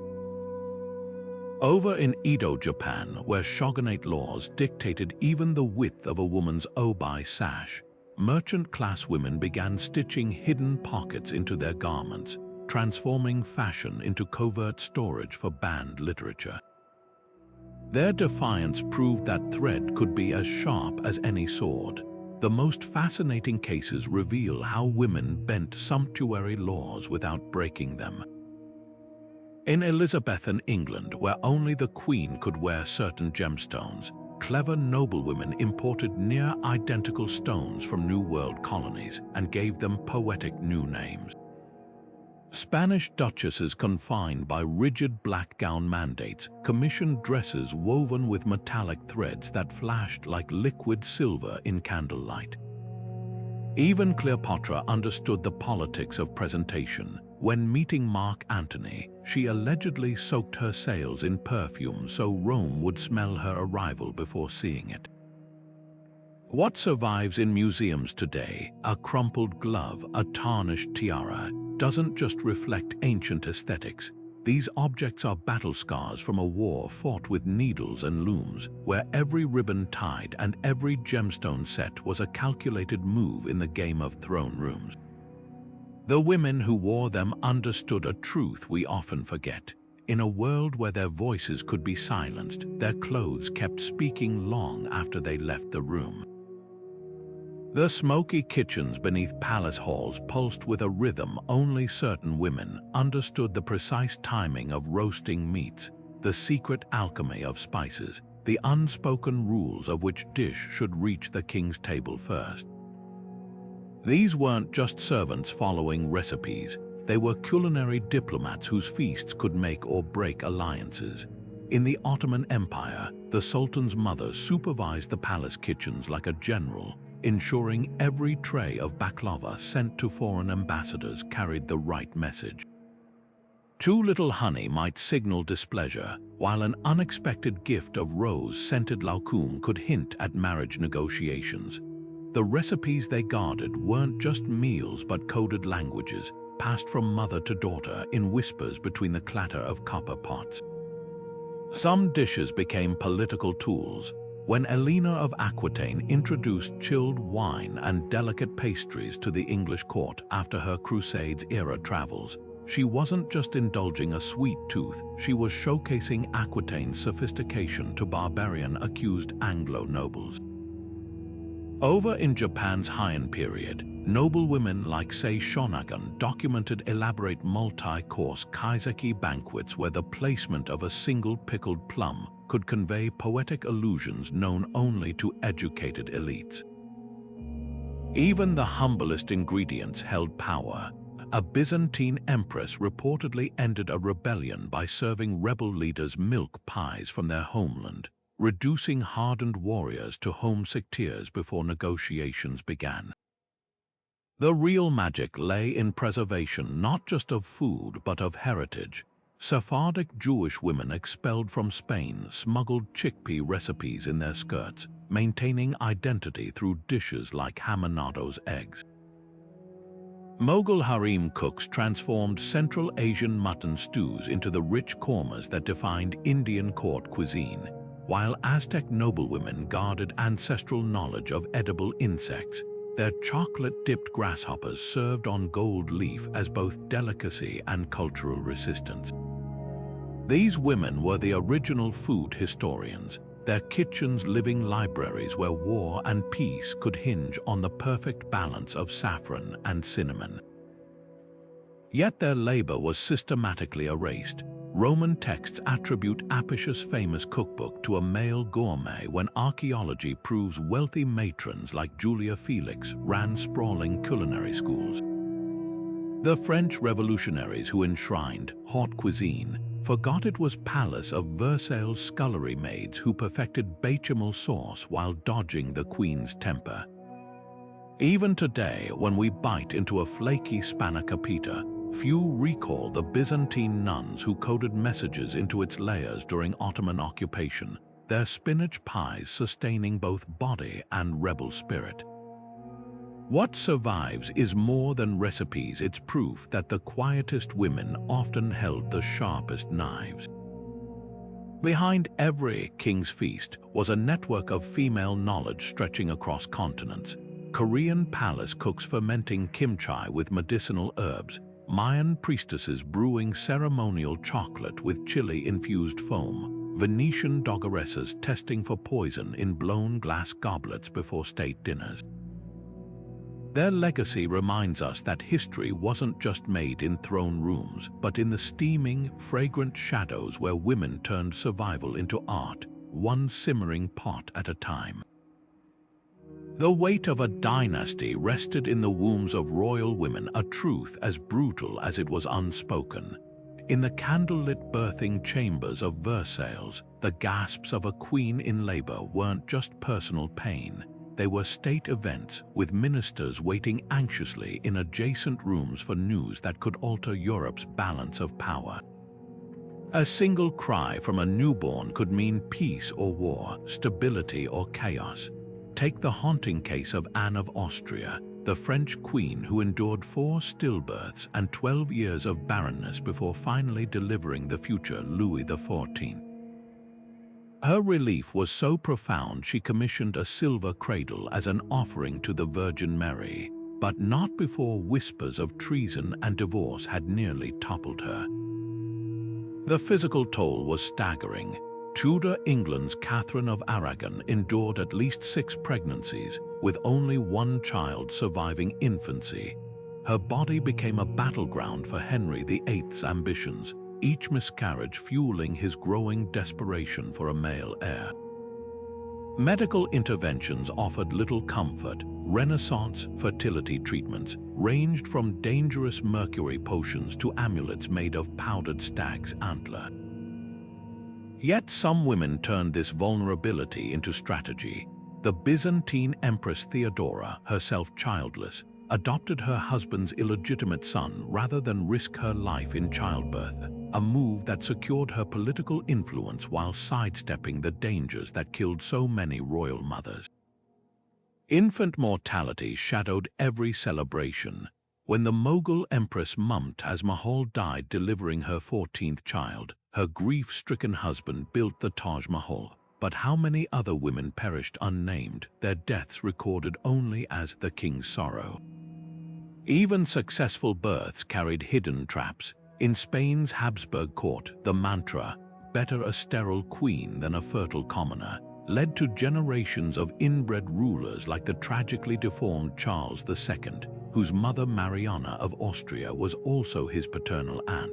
Over in Edo, Japan, where shogunate laws dictated even the width of a woman's obi sash, merchant-class women began stitching hidden pockets into their garments, transforming fashion into covert storage for banned literature. Their defiance proved that thread could be as sharp as any sword. The most fascinating cases reveal how women bent sumptuary laws without breaking them. In Elizabethan England, where only the Queen could wear certain gemstones, clever noblewomen imported near-identical stones from New World colonies and gave them poetic new names. Spanish duchesses, confined by rigid black gown mandates, commissioned dresses woven with metallic threads that flashed like liquid silver in candlelight. Even Cleopatra understood the politics of presentation. When meeting Mark Antony, she allegedly soaked her sails in perfume so Rome would smell her arrival before seeing it. What survives in museums today, a crumpled glove, a tarnished tiara, doesn't just reflect ancient aesthetics. These objects are battle scars from a war fought with needles and looms, where every ribbon tied and every gemstone set was a calculated move in the Game of Thrones rooms. The women who wore them understood a truth we often forget. In a world where their voices could be silenced, their clothes kept speaking long after they left the room. The smoky kitchens beneath palace halls pulsed with a rhythm only certain women understood, the precise timing of roasting meats, the secret alchemy of spices, the unspoken rules of which dish should reach the king's table first. These weren't just servants following recipes, they were culinary diplomats whose feasts could make or break alliances. In the Ottoman Empire, the Sultan's mother supervised the palace kitchens like a general, ensuring every tray of baklava sent to foreign ambassadors carried the right message. Too little honey might signal displeasure, while an unexpected gift of rose-scented laukum could hint at marriage negotiations. The recipes they guarded weren't just meals but coded languages, passed from mother to daughter in whispers between the clatter of copper pots. Some dishes became political tools. When Elena of Aquitaine introduced chilled wine and delicate pastries to the English court after her Crusades-era travels, she wasn't just indulging a sweet tooth, she was showcasing Aquitaine's sophistication to barbarian-accused Anglo nobles. Over in Japan's Heian period, noblewomen like Sei Shonagon documented elaborate multi-course kaiseki banquets where the placement of a single pickled plum could convey poetic allusions known only to educated elites. Even the humblest ingredients held power. A Byzantine empress reportedly ended a rebellion by serving rebel leaders milk pies from their homeland, reducing hardened warriors to homesick tears before negotiations began. The real magic lay in preservation not just of food but of heritage. Sephardic Jewish women expelled from Spain smuggled chickpea recipes in their skirts, maintaining identity through dishes like Hamanado's eggs. Mughal harem cooks transformed Central Asian mutton stews into the rich kormas that defined Indian court cuisine, while Aztec noblewomen guarded ancestral knowledge of edible insects, their chocolate-dipped grasshoppers served on gold leaf as both delicacy and cultural resistance. These women were the original food historians, their kitchens living libraries where war and peace could hinge on the perfect balance of saffron and cinnamon. Yet their labor was systematically erased. Roman texts attribute Apicius' famous cookbook to a male gourmet when archaeology proves wealthy matrons like Julia Felix ran sprawling culinary schools. The French revolutionaries who enshrined haute cuisine forgot it was palace of Versailles scullery maids who perfected bechamel sauce while dodging the queen's temper. Even today, when we bite into a flaky spanakopita, few recall the Byzantine nuns who coded messages into its layers during Ottoman occupation, their spinach pies sustaining both body and rebel spirit. What survives is more than recipes, it's proof that the quietest women often held the sharpest knives. Behind every king's feast was a network of female knowledge stretching across continents. Korean palace cooks fermenting kimchi with medicinal herbs, Mayan priestesses brewing ceremonial chocolate with chili-infused foam, Venetian dogoresses testing for poison in blown glass goblets before state dinners. Their legacy reminds us that history wasn't just made in throne rooms, but in the steaming, fragrant shadows where women turned survival into art, one simmering pot at a time. The weight of a dynasty rested in the wombs of royal women, a truth as brutal as it was unspoken. In the candlelit birthing chambers of Versailles, the gasps of a queen in labor weren't just personal pain. They were state events, with ministers waiting anxiously in adjacent rooms for news that could alter Europe's balance of power. A single cry from a newborn could mean peace or war, stability or chaos. Take the haunting case of Anne of Austria, the French queen who endured 4 stillbirths and 12 years of barrenness before finally delivering the future Louis XIV. Her relief was so profound she commissioned a silver cradle as an offering to the Virgin Mary, but not before whispers of treason and divorce had nearly toppled her. The physical toll was staggering. Tudor England's Catherine of Aragon endured at least 6 pregnancies, with only 1 child surviving infancy. Her body became a battleground for Henry VIII's ambitions, each miscarriage fueling his growing desperation for a male heir. Medical interventions offered little comfort. Renaissance fertility treatments ranged from dangerous mercury potions to amulets made of powdered stag's antler. Yet some women turned this vulnerability into strategy. The Byzantine Empress Theodora, herself childless, adopted her husband's illegitimate son rather than risk her life in childbirth, a move that secured her political influence while sidestepping the dangers that killed so many royal mothers. Infant mortality shadowed every celebration. When the Mughal Empress Mumtaz Mahal died delivering her 14th child, her grief-stricken husband built the Taj Mahal. But how many other women perished unnamed, their deaths recorded only as the king's sorrow? Even successful births carried hidden traps. In Spain's Habsburg court, the mantra, "Better a sterile queen than a fertile commoner," led to generations of inbred rulers like the tragically deformed Charles II, whose mother Mariana of Austria was also his paternal aunt.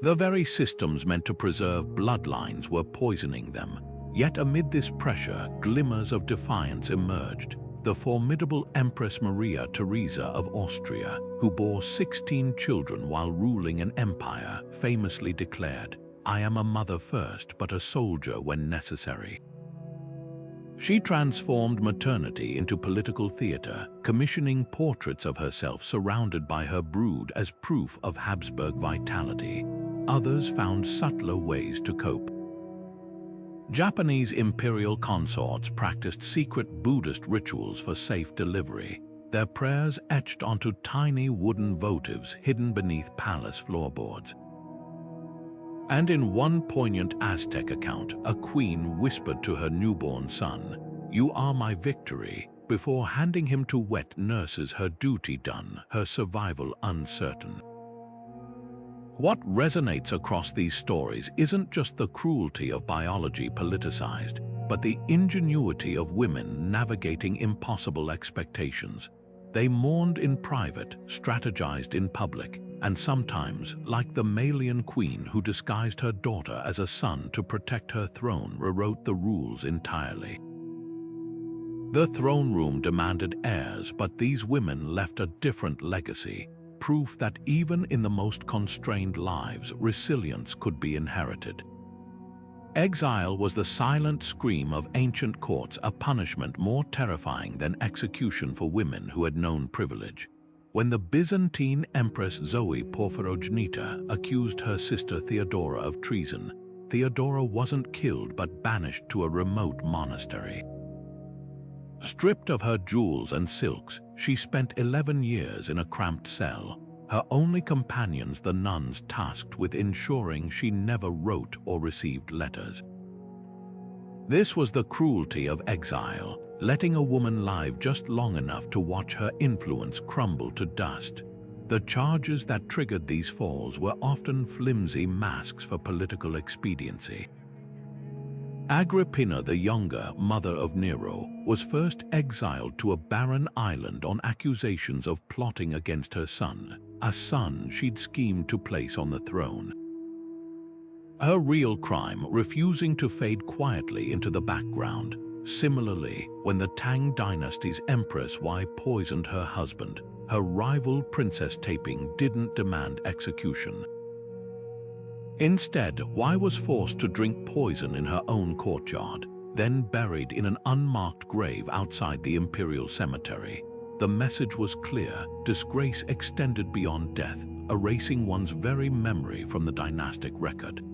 The very systems meant to preserve bloodlines were poisoning them. Yet amid this pressure, glimmers of defiance emerged. The formidable Empress Maria Theresa of Austria, who bore 16 children while ruling an empire, famously declared, "I am a mother first, but a soldier when necessary." She transformed maternity into political theater, commissioning portraits of herself surrounded by her brood as proof of Habsburg vitality. Others found subtler ways to cope. Japanese imperial consorts practiced secret Buddhist rituals for safe delivery, their prayers etched onto tiny wooden votives hidden beneath palace floorboards. And in one poignant Aztec account, a queen whispered to her newborn son, "You are my victory," before handing him to wet nurses, her duty done, her survival uncertain. What resonates across these stories isn't just the cruelty of biology politicized, but the ingenuity of women navigating impossible expectations. They mourned in private, strategized in public, and sometimes, like the Malian queen who disguised her daughter as a son to protect her throne, rewrote the rules entirely. The throne room demanded heirs, but these women left a different legacy. Proof that even in the most constrained lives, resilience could be inherited. Exile was the silent scream of ancient courts, a punishment more terrifying than execution for women who had known privilege. When the Byzantine Empress Zoe Porphyrogenita accused her sister Theodora of treason, Theodora wasn't killed but banished to a remote monastery. Stripped of her jewels and silks, she spent 11 years in a cramped cell, her only companions the nuns tasked with ensuring she never wrote or received letters. This was the cruelty of exile, letting a woman live just long enough to watch her influence crumble to dust. The charges that triggered these falls were often flimsy masks for political expediency. Agrippina the Younger, mother of Nero, was first exiled to a barren island on accusations of plotting against her son, a son she'd schemed to place on the throne. Her real crime, refusing to fade quietly into the background. Similarly, when the Tang dynasty's Empress Yi poisoned her husband, her rival Princess Taiping didn't demand execution. Instead, Yi was forced to drink poison in her own courtyard, then buried in an unmarked grave outside the imperial cemetery. The message was clear: disgrace extended beyond death, erasing one's very memory from the dynastic record.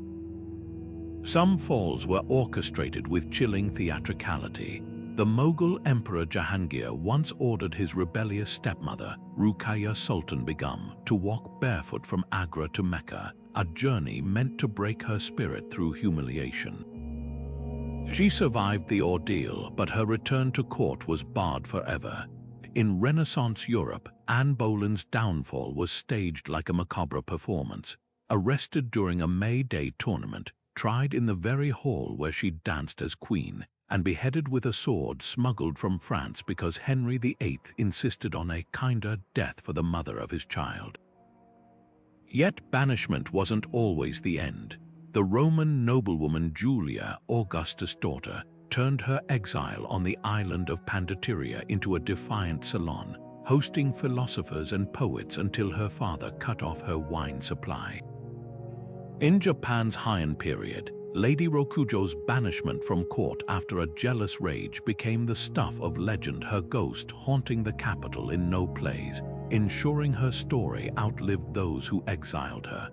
Some falls were orchestrated with chilling theatricality. The Mughal Emperor Jahangir once ordered his rebellious stepmother, Ruqayya Sultan Begum, to walk barefoot from Agra to Mecca, a journey meant to break her spirit through humiliation. She survived the ordeal, but her return to court was barred forever. In Renaissance Europe, Anne Boleyn's downfall was staged like a macabre performance. Arrested during a May Day tournament, tried in the very hall where she danced as queen, and beheaded with a sword smuggled from France because Henry VIII insisted on a kinder death for the mother of his child. Yet banishment wasn't always the end. The Roman noblewoman Julia, Augustus' daughter, turned her exile on the island of Pandateria into a defiant salon, hosting philosophers and poets until her father cut off her wine supply. In Japan's Heian period, Lady Rokujo's banishment from court after a jealous rage became the stuff of legend, her ghost haunting the capital in no plays, ensuring her story outlived those who exiled her.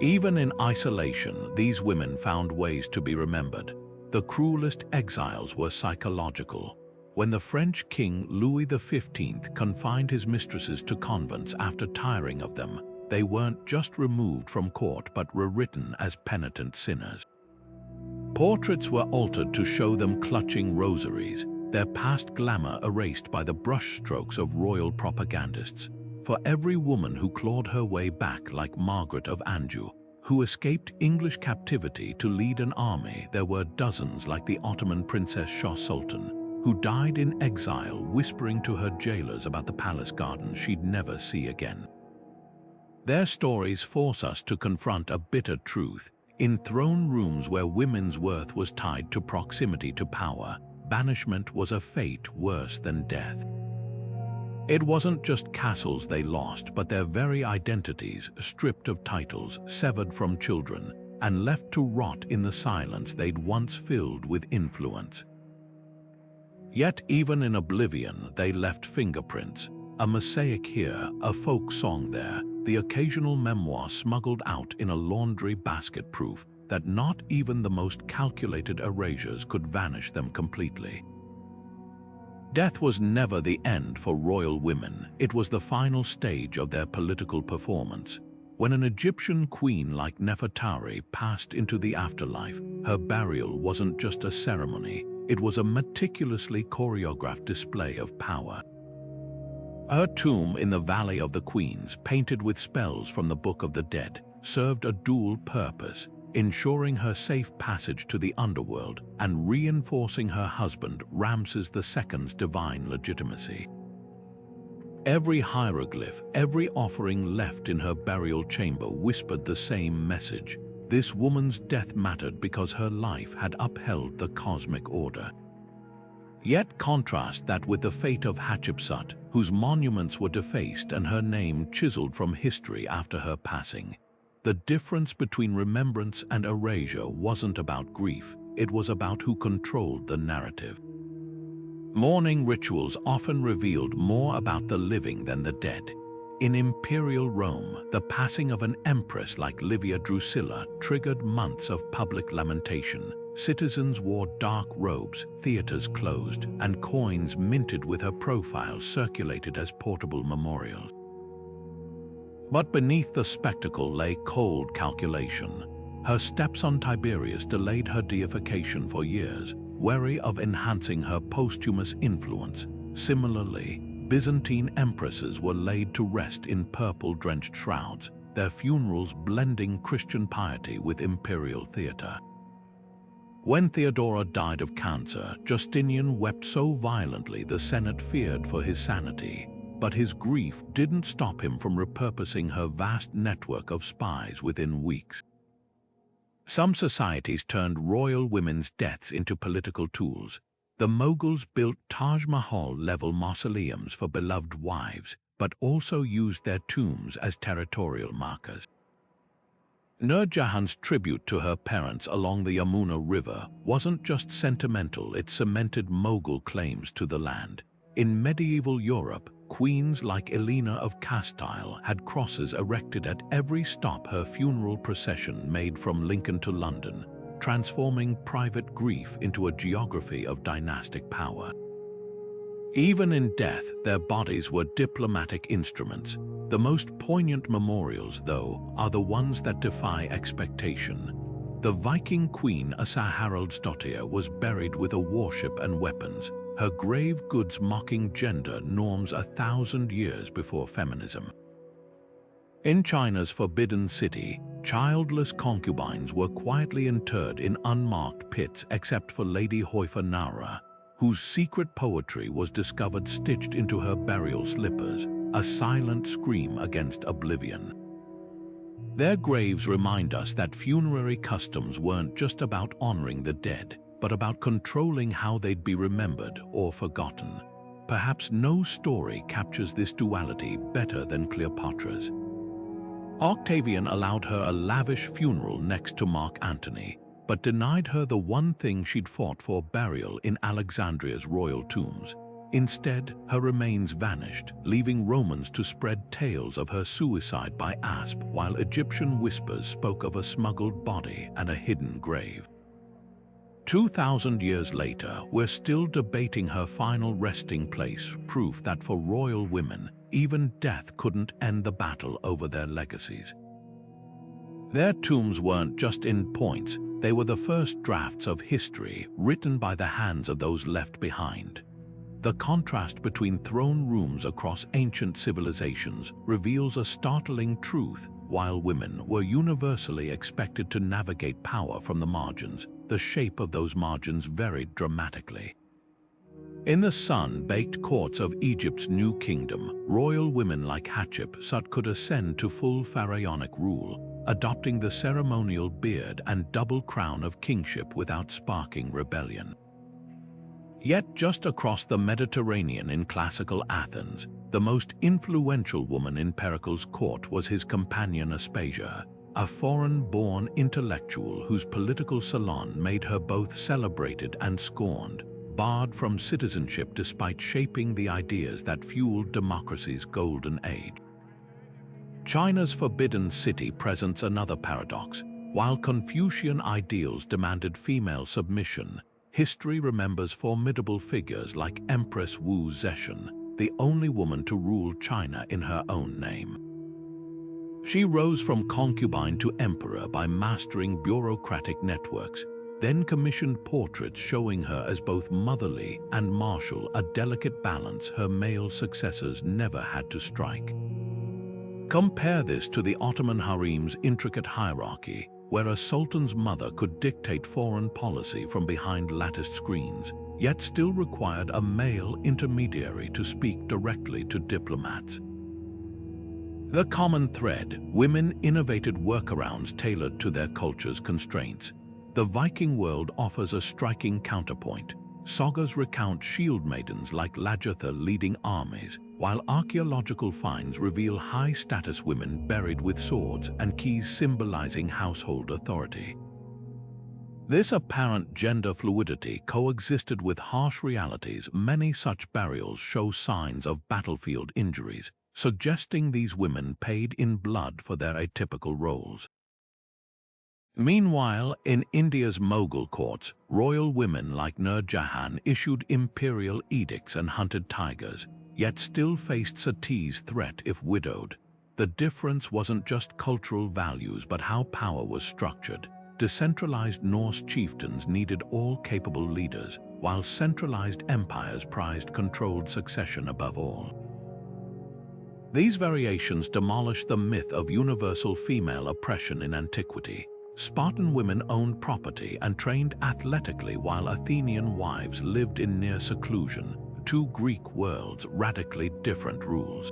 Even in isolation, these women found ways to be remembered. The cruelest exiles were psychological. When the French king Louis XV confined his mistresses to convents after tiring of them, they weren't just removed from court but rewritten as penitent sinners. Portraits were altered to show them clutching rosaries, their past glamour erased by the brushstrokes of royal propagandists. For every woman who clawed her way back, like Margaret of Anjou, who escaped English captivity to lead an army, there were dozens like the Ottoman Princess Shah Sultan, who died in exile whispering to her jailers about the palace gardens she'd never see again. Their stories force us to confront a bitter truth. In throne rooms where women's worth was tied to proximity to power, banishment was a fate worse than death. It wasn't just castles they lost, but their very identities, stripped of titles, severed from children, and left to rot in the silence they'd once filled with influence. Yet even in oblivion, they left fingerprints, a mosaic here, a folk song there, the occasional memoir smuggled out in a laundry basket, proof that not even the most calculated erasures could vanish them completely. Death was never the end for royal women. It was the final stage of their political performance. When an Egyptian queen like Nefertari passed into the afterlife, her burial wasn't just a ceremony, it was a meticulously choreographed display of power. Her tomb in the Valley of the Queens, painted with spells from the Book of the Dead, served a dual purpose, ensuring her safe passage to the underworld and reinforcing her husband Ramses II's divine legitimacy. Every hieroglyph, every offering left in her burial chamber whispered the same message. This woman's death mattered because her life had upheld the cosmic order. Yet contrast that with the fate of Hatshepsut, whose monuments were defaced and her name chiseled from history after her passing. The difference between remembrance and erasure wasn't about grief, it was about who controlled the narrative. Mourning rituals often revealed more about the living than the dead. In imperial Rome, the passing of an empress like Livia Drusilla triggered months of public lamentation. Citizens wore dark robes, theaters closed, and coins minted with her profile circulated as portable memorials. But beneath the spectacle lay cold calculation. Her steps on Tiberius delayed her deification for years, wary of enhancing her posthumous influence. Similarly, Byzantine empresses were laid to rest in purple-drenched shrouds, their funerals blending Christian piety with imperial theater. When Theodora died of cancer, Justinian wept so violently the Senate feared for his sanity. But his grief didn't stop him from repurposing her vast network of spies within weeks. Some societies turned royal women's deaths into political tools. The Mughals built Taj Mahal-level mausoleums for beloved wives, but also used their tombs as territorial markers. Nur Jahan's tribute to her parents along the Yamuna River wasn't just sentimental, it cemented Mughal claims to the land. In medieval Europe, queens like Elena of Castile had crosses erected at every stop her funeral procession made from Lincoln to London, transforming private grief into a geography of dynastic power. Even in death, their bodies were diplomatic instruments. The most poignant memorials, though, are the ones that defy expectation. The Viking queen Asa Haraldsdottir was buried with a warship and weapons, her grave goods mocking gender norms 1,000 years before feminism. In China's Forbidden City, childless concubines were quietly interred in unmarked pits except for Lady Hoifa Nara, whose secret poetry was discovered stitched into her burial slippers, a silent scream against oblivion. Their graves remind us that funerary customs weren't just about honoring the dead, but about controlling how they'd be remembered or forgotten. Perhaps no story captures this duality better than Cleopatra's. Octavian allowed her a lavish funeral next to Mark Antony, but denied her the one thing she'd fought for: burial in Alexandria's royal tombs. Instead, her remains vanished, leaving Romans to spread tales of her suicide by asp, while Egyptian whispers spoke of a smuggled body and a hidden grave. 2,000 years later, we're still debating her final resting place, proof that for royal women, even death couldn't end the battle over their legacies. Their tombs weren't just in points, they were the first drafts of history written by the hands of those left behind. The contrast between throne rooms across ancient civilizations reveals a startling truth. While women were universally expected to navigate power from the margins, the shape of those margins varied dramatically. In the sun-baked courts of Egypt's new kingdom, royal women like Hatshepsut could ascend to full pharaonic rule, adopting the ceremonial beard and double crown of kingship without sparking rebellion. Yet just across the Mediterranean in classical Athens, the most influential woman in Pericles' court was his companion Aspasia, a foreign-born intellectual whose political salon made her both celebrated and scorned, barred from citizenship despite shaping the ideas that fueled democracy's golden age. China's Forbidden City presents another paradox. While Confucian ideals demanded female submission, history remembers formidable figures like Empress Wu Zetian, the only woman to rule China in her own name. She rose from concubine to emperor by mastering bureaucratic networks, then commissioned portraits showing her as both motherly and martial, a delicate balance her male successors never had to strike. Compare this to the Ottoman harem's intricate hierarchy, where a sultan's mother could dictate foreign policy from behind latticed screens, yet still required a male intermediary to speak directly to diplomats. The common thread: women innovated workarounds tailored to their culture's constraints. The Viking world offers a striking counterpoint. Sagas recount shield maidens like Lagertha leading armies, while archaeological finds reveal high-status women buried with swords and keys symbolizing household authority. This apparent gender fluidity coexisted with harsh realities. Many such burials show signs of battlefield injuries, suggesting these women paid in blood for their atypical roles. Meanwhile, in India's Mughal courts, royal women like Nur Jahan issued imperial edicts and hunted tigers, yet still faced Sati's threat if widowed. The difference wasn't just cultural values but how power was structured. Decentralized Norse chieftains needed all-capable leaders, while centralized empires prized controlled succession above all. These variations demolish the myth of universal female oppression in antiquity. Spartan women owned property and trained athletically, while Athenian wives lived in near seclusion. Two Greek worlds, radically different rules.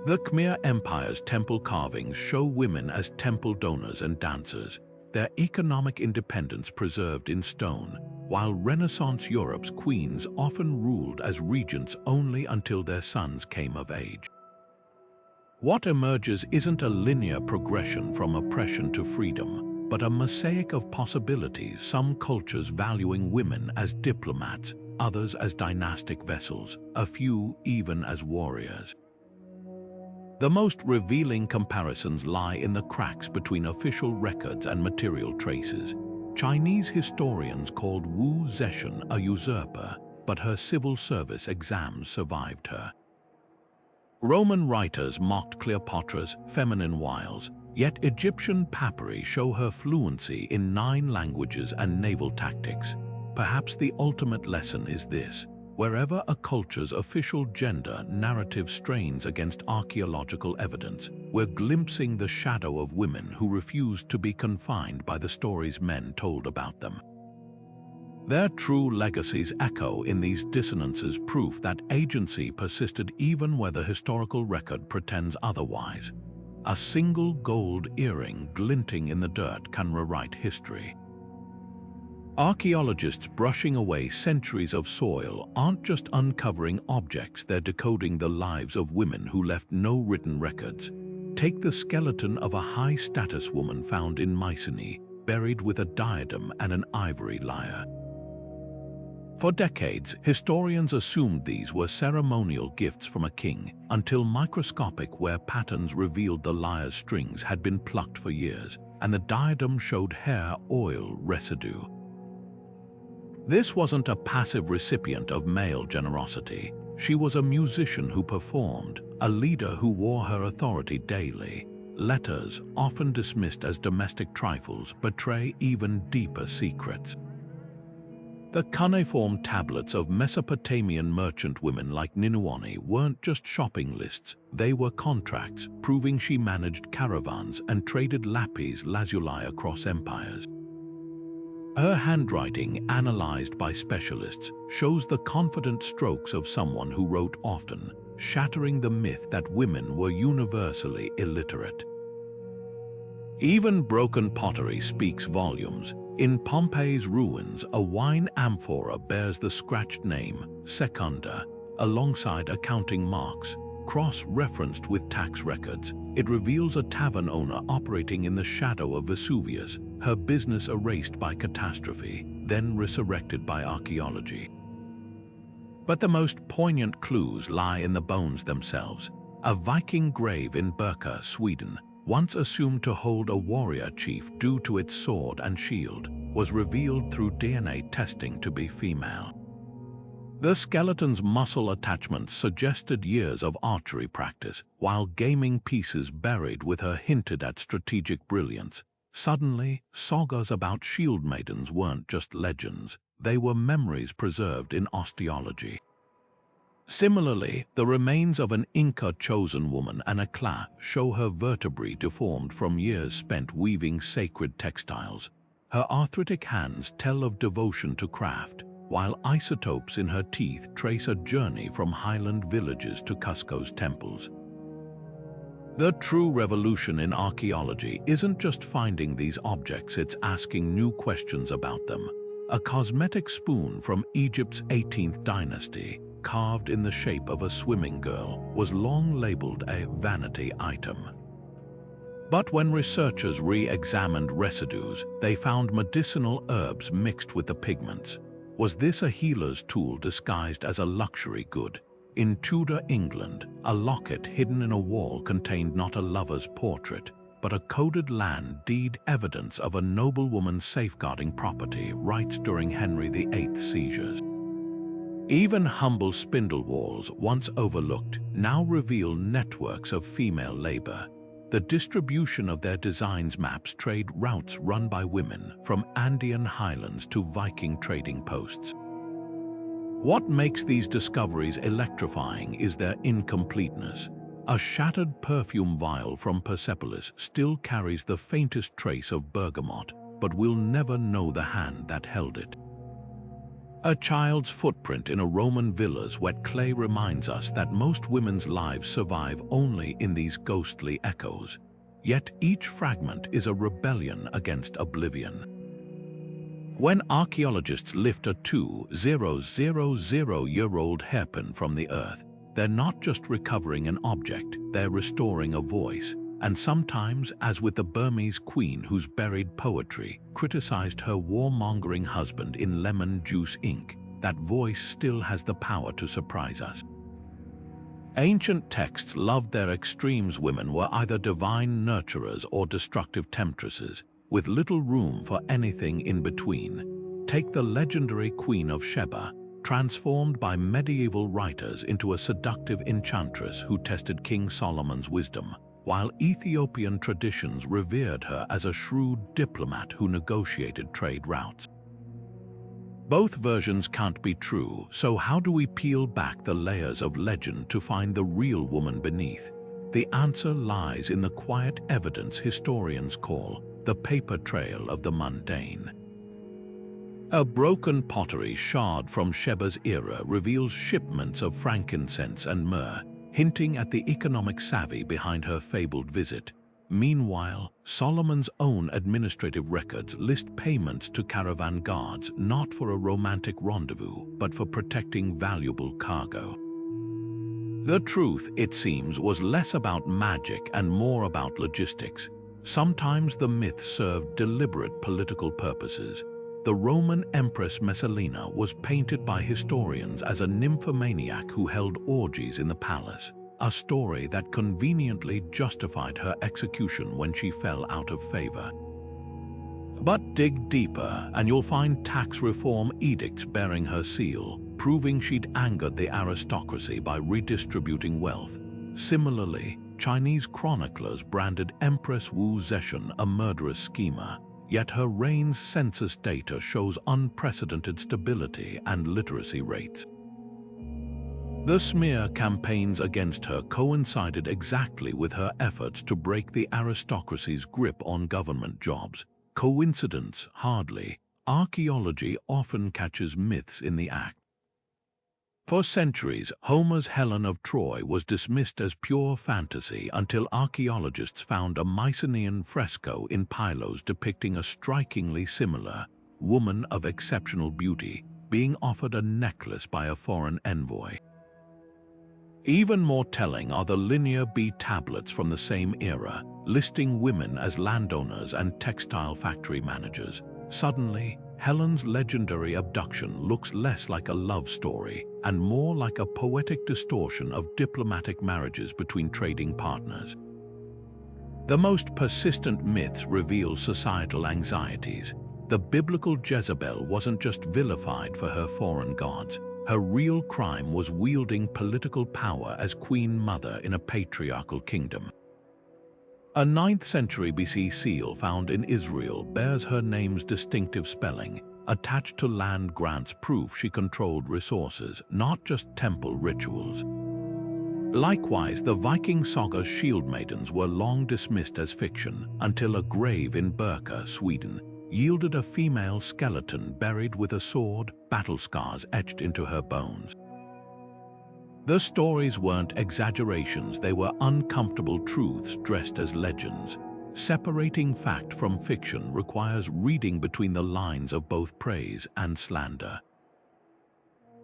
The Khmer Empire's temple carvings show women as temple donors and dancers, their economic independence preserved in stone, while Renaissance Europe's queens often ruled as regents only until their sons came of age. What emerges isn't a linear progression from oppression to freedom, but a mosaic of possibilities, some cultures valuing women as diplomats, others as dynastic vessels, a few even as warriors. The most revealing comparisons lie in the cracks between official records and material traces. Chinese historians called Wu Zetian a usurper, but her civil service exams survived her. Roman writers mocked Cleopatra's feminine wiles, yet Egyptian papyri show her fluency in 9 languages and naval tactics. Perhaps the ultimate lesson is this: wherever a culture's official gender narrative strains against archaeological evidence, we're glimpsing the shadow of women who refused to be confined by the stories men told about them. Their true legacies echo in these dissonances, proof that agency persisted even where the historical record pretends otherwise. A single gold earring glinting in the dirt can rewrite history. Archaeologists brushing away centuries of soil aren't just uncovering objects, they're decoding the lives of women who left no written records. Take the skeleton of a high-status woman found in Mycenae, buried with a diadem and an ivory lyre. For decades, historians assumed these were ceremonial gifts from a king, until microscopic wear patterns revealed the lyre's strings had been plucked for years, and the diadem showed hair oil residue. This wasn't a passive recipient of male generosity. She was a musician who performed, a leader who wore her authority daily. Letters, often dismissed as domestic trifles, betray even deeper secrets. The cuneiform tablets of Mesopotamian merchant women like Ninuani weren't just shopping lists, they were contracts proving she managed caravans and traded lapis lazuli across empires. Her handwriting, analyzed by specialists, shows the confident strokes of someone who wrote often, shattering the myth that women were universally illiterate. Even broken pottery speaks volumes. In Pompeii's ruins, a wine amphora bears the scratched name, Secunda, alongside accounting marks, cross-referenced with tax records. It reveals a tavern owner operating in the shadow of Vesuvius, her business erased by catastrophe, then resurrected by archaeology. But the most poignant clues lie in the bones themselves. A Viking grave in Birka, Sweden, once assumed to hold a warrior chief due to its sword and shield, was revealed through DNA testing to be female. The skeleton's muscle attachments suggested years of archery practice, while gaming pieces buried with her hinted at strategic brilliance. Suddenly, sagas about shield maidens weren't just legends, they were memories preserved in osteology. Similarly, the remains of an Inca chosen woman, Anacla, show her vertebrae deformed from years spent weaving sacred textiles. Her arthritic hands tell of devotion to craft, while isotopes in her teeth trace a journey from highland villages to Cusco's temples. The true revolution in archaeology isn't just finding these objects, it's asking new questions about them. A cosmetic spoon from Egypt's 18th dynasty, carved in the shape of a swimming girl, was long labeled a vanity item. But when researchers re-examined residues, they found medicinal herbs mixed with the pigments. Was this a healer's tool disguised as a luxury good? In Tudor England, a locket hidden in a wall contained not a lover's portrait, but a coded land deed, evidence of a noblewoman safeguarding property rights during Henry VIII's seizures. Even humble spindle whorls, once overlooked, now reveal networks of female labor. The distribution of their designs maps trade routes run by women, from Andean highlands to Viking trading posts. What makes these discoveries electrifying is their incompleteness. A shattered perfume vial from Persepolis still carries the faintest trace of bergamot, but we'll never know the hand that held it. A child's footprint in a Roman villa's wet clay reminds us that most women's lives survive only in these ghostly echoes. Yet each fragment is a rebellion against oblivion. When archaeologists lift a 2,000-year-old hairpin from the earth, they're not just recovering an object, they're restoring a voice. And sometimes, as with the Burmese queen whose buried poetry criticized her warmongering husband in lemon juice ink, that voice still has the power to surprise us. Ancient texts loved their extremes. Women were either divine nurturers or destructive temptresses, with little room for anything in between. Take the legendary Queen of Sheba, transformed by medieval writers into a seductive enchantress who tested King Solomon's wisdom, while Ethiopian traditions revered her as a shrewd diplomat who negotiated trade routes. Both versions can't be true, so how do we peel back the layers of legend to find the real woman beneath? The answer lies in the quiet evidence historians call the paper trail of the mundane. A broken pottery shard from Sheba's era reveals shipments of frankincense and myrrh, hinting at the economic savvy behind her fabled visit. Meanwhile, Solomon's own administrative records list payments to caravan guards not for a romantic rendezvous, but for protecting valuable cargo. The truth, it seems, was less about magic and more about logistics. Sometimes the myth served deliberate political purposes. The Roman Empress Messalina was painted by historians as a nymphomaniac who held orgies in the palace, a story that conveniently justified her execution when she fell out of favor. But dig deeper and you'll find tax reform edicts bearing her seal, proving she'd angered the aristocracy by redistributing wealth. Similarly, Chinese chroniclers branded Empress Wu Zetian a murderous schemer, yet her reign's census data shows unprecedented stability and literacy rates. The smear campaigns against her coincided exactly with her efforts to break the aristocracy's grip on government jobs. Coincidence? Hardly. Archaeology often catches myths in the act. For centuries, Homer's Helen of Troy was dismissed as pure fantasy until archaeologists found a Mycenaean fresco in Pylos depicting a strikingly similar woman of exceptional beauty being offered a necklace by a foreign envoy. Even more telling are the Linear B tablets from the same era, listing women as landowners and textile factory managers. Suddenly, Helen's legendary abduction looks less like a love story and more like a poetic distortion of diplomatic marriages between trading partners. The most persistent myths reveal societal anxieties. The biblical Jezebel wasn't just vilified for her foreign gods. Her real crime was wielding political power as Queen Mother in a patriarchal kingdom. A 9th century BC seal found in Israel bears her name's distinctive spelling. Attached to land grants proof she controlled resources, not just temple rituals. Likewise, the Viking saga's shield maidens were long dismissed as fiction until a grave in Birka, Sweden, yielded a female skeleton buried with a sword, battle scars etched into her bones. The stories weren't exaggerations, they were uncomfortable truths dressed as legends. Separating fact from fiction requires reading between the lines of both praise and slander.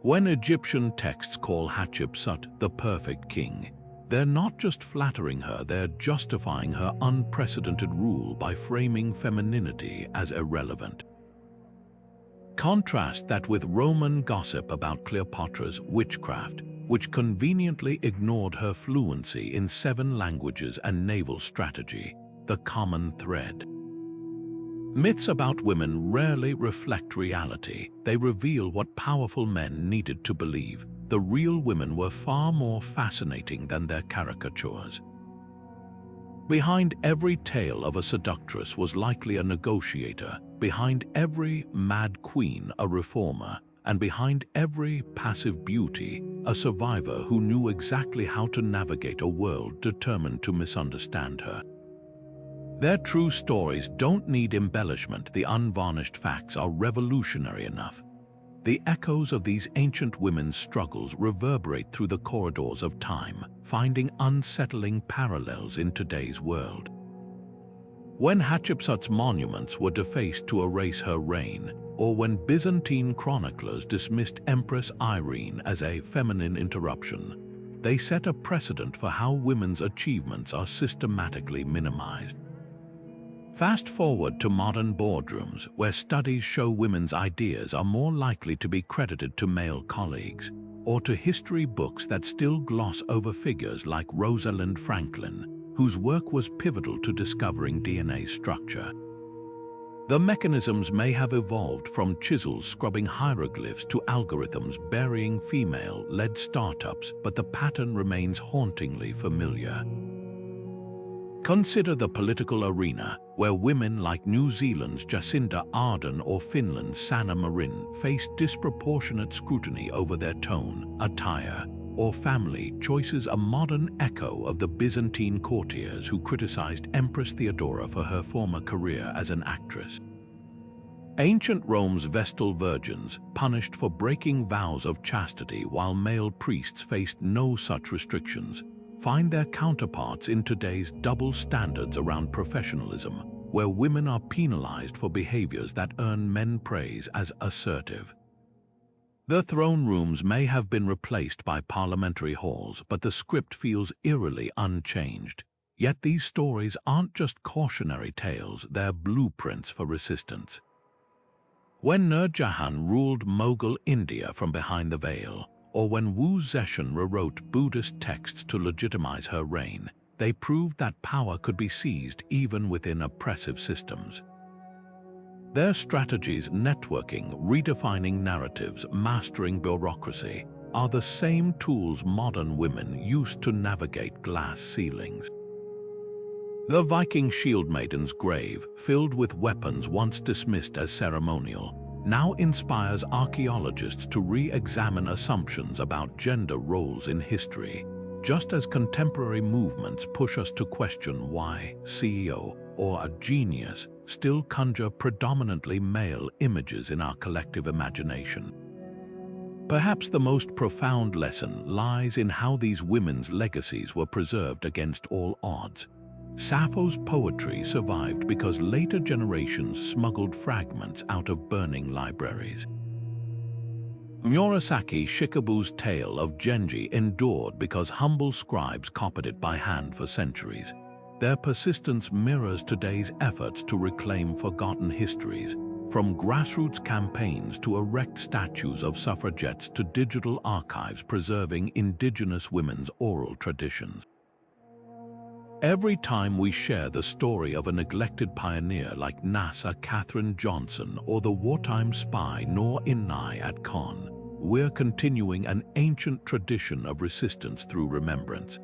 When Egyptian texts call Hatshepsut the perfect king, they're not just flattering her, they're justifying her unprecedented rule by framing femininity as irrelevant. Contrast that with Roman gossip about Cleopatra's witchcraft, which conveniently ignored her fluency in 7 languages and naval strategy, the common thread. Myths about women rarely reflect reality. They reveal what powerful men needed to believe. The real women were far more fascinating than their caricatures. Behind every tale of a seductress was likely a negotiator, behind every mad queen a reformer, and behind every passive beauty, a survivor who knew exactly how to navigate a world determined to misunderstand her. Their true stories don't need embellishment, the unvarnished facts are revolutionary enough. The echoes of these ancient women's struggles reverberate through the corridors of time, finding unsettling parallels in today's world. When Hatshepsut's monuments were defaced to erase her reign, or when Byzantine chroniclers dismissed Empress Irene as a feminine interruption, they set a precedent for how women's achievements are systematically minimized. Fast forward to modern boardrooms, where studies show women's ideas are more likely to be credited to male colleagues, or to history books that still gloss over figures like Rosalind Franklin, whose work was pivotal to discovering DNA structure. The mechanisms may have evolved from chisels scrubbing hieroglyphs to algorithms burying female-led startups, but the pattern remains hauntingly familiar. Consider the political arena, where women like New Zealand's Jacinda Ardern or Finland's Sanna Marin face disproportionate scrutiny over their tone, attire, or family choices, a modern echo of the Byzantine courtiers who criticized Empress Theodora for her former career as an actress. Ancient Rome's Vestal virgins, punished for breaking vows of chastity while male priests faced no such restrictions, find their counterparts in today's double standards around professionalism, where women are penalized for behaviors that earn men praise as assertive. The throne rooms may have been replaced by parliamentary halls, but the script feels eerily unchanged. Yet these stories aren't just cautionary tales, they're blueprints for resistance. When Nur Jahan ruled Mughal India from behind the veil, or when Wu Zetian rewrote Buddhist texts to legitimize her reign, they proved that power could be seized even within oppressive systems. Their strategies, networking, redefining narratives, mastering bureaucracy, are the same tools modern women used to navigate glass ceilings. The Viking shield maiden's grave, filled with weapons once dismissed as ceremonial, now inspires archaeologists to re-examine assumptions about gender roles in history, just as contemporary movements push us to question why CEO or a genius still conjure predominantly male images in our collective imagination. Perhaps the most profound lesson lies in how these women's legacies were preserved against all odds. Sappho's poetry survived because later generations smuggled fragments out of burning libraries. Murasaki Shikibu's tale of Genji endured because humble scribes copied it by hand for centuries. Their persistence mirrors today's efforts to reclaim forgotten histories, from grassroots campaigns to erect statues of suffragettes to digital archives preserving indigenous women's oral traditions. Every time we share the story of a neglected pioneer like NASA Katherine Johnson or the wartime spy Noor Inai at Con, we're continuing an ancient tradition of resistance through remembrance.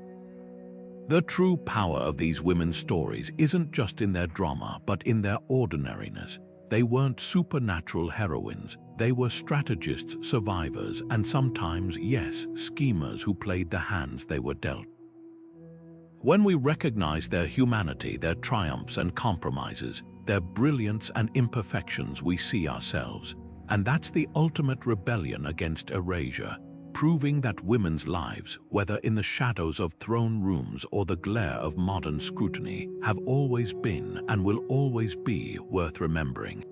The true power of these women's stories isn't just in their drama, but in their ordinariness. They weren't supernatural heroines, they were strategists, survivors, and sometimes, yes, schemers who played the hands they were dealt. When we recognize their humanity, their triumphs and compromises, their brilliance and imperfections, we see ourselves. And that's the ultimate rebellion against erasure, proving that women's lives, whether in the shadows of throne rooms or the glare of modern scrutiny, have always been and will always be worth remembering.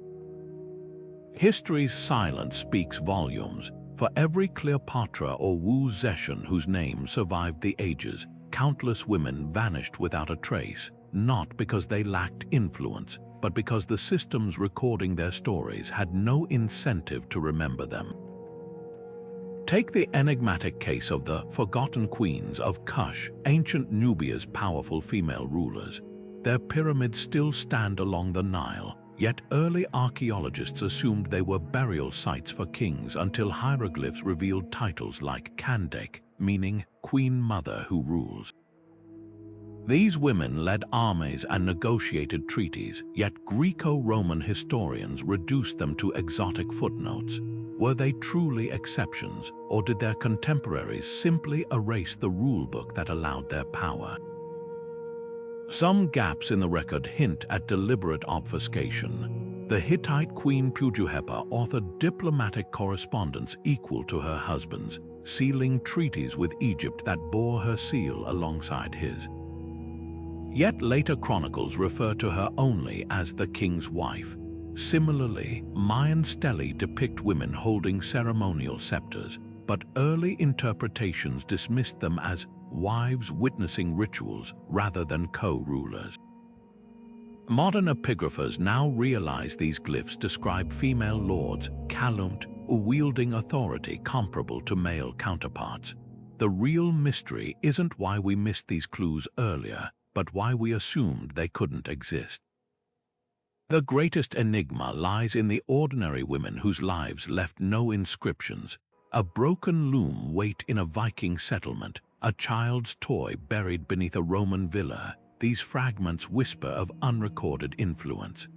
History's silence speaks volumes. For every Cleopatra or Wu Zetian whose name survived the ages, countless women vanished without a trace, not because they lacked influence, but because the systems recording their stories had no incentive to remember them. Take the enigmatic case of the Forgotten Queens of Kush, ancient Nubia's powerful female rulers. Their pyramids still stand along the Nile, yet early archaeologists assumed they were burial sites for kings until hieroglyphs revealed titles like Kandake, meaning Queen Mother who rules. These women led armies and negotiated treaties, yet Greco-Roman historians reduced them to exotic footnotes. Were they truly exceptions, or did their contemporaries simply erase the rulebook that allowed their power? Some gaps in the record hint at deliberate obfuscation. The Hittite queen Pujuhepa authored diplomatic correspondence equal to her husband's, sealing treaties with Egypt that bore her seal alongside his. Yet later chronicles refer to her only as the king's wife. Similarly, Mayan stelae depict women holding ceremonial scepters, but early interpretations dismissed them as wives witnessing rituals rather than co-rulers. Modern epigraphers now realize these glyphs describe female lords, calumet, wielding authority comparable to male counterparts. The real mystery isn't why we missed these clues earlier, but why we assumed they couldn't exist. The greatest enigma lies in the ordinary women whose lives left no inscriptions. A broken loom wait in a Viking settlement, a child's toy buried beneath a Roman villa. These fragments whisper of unrecorded influence.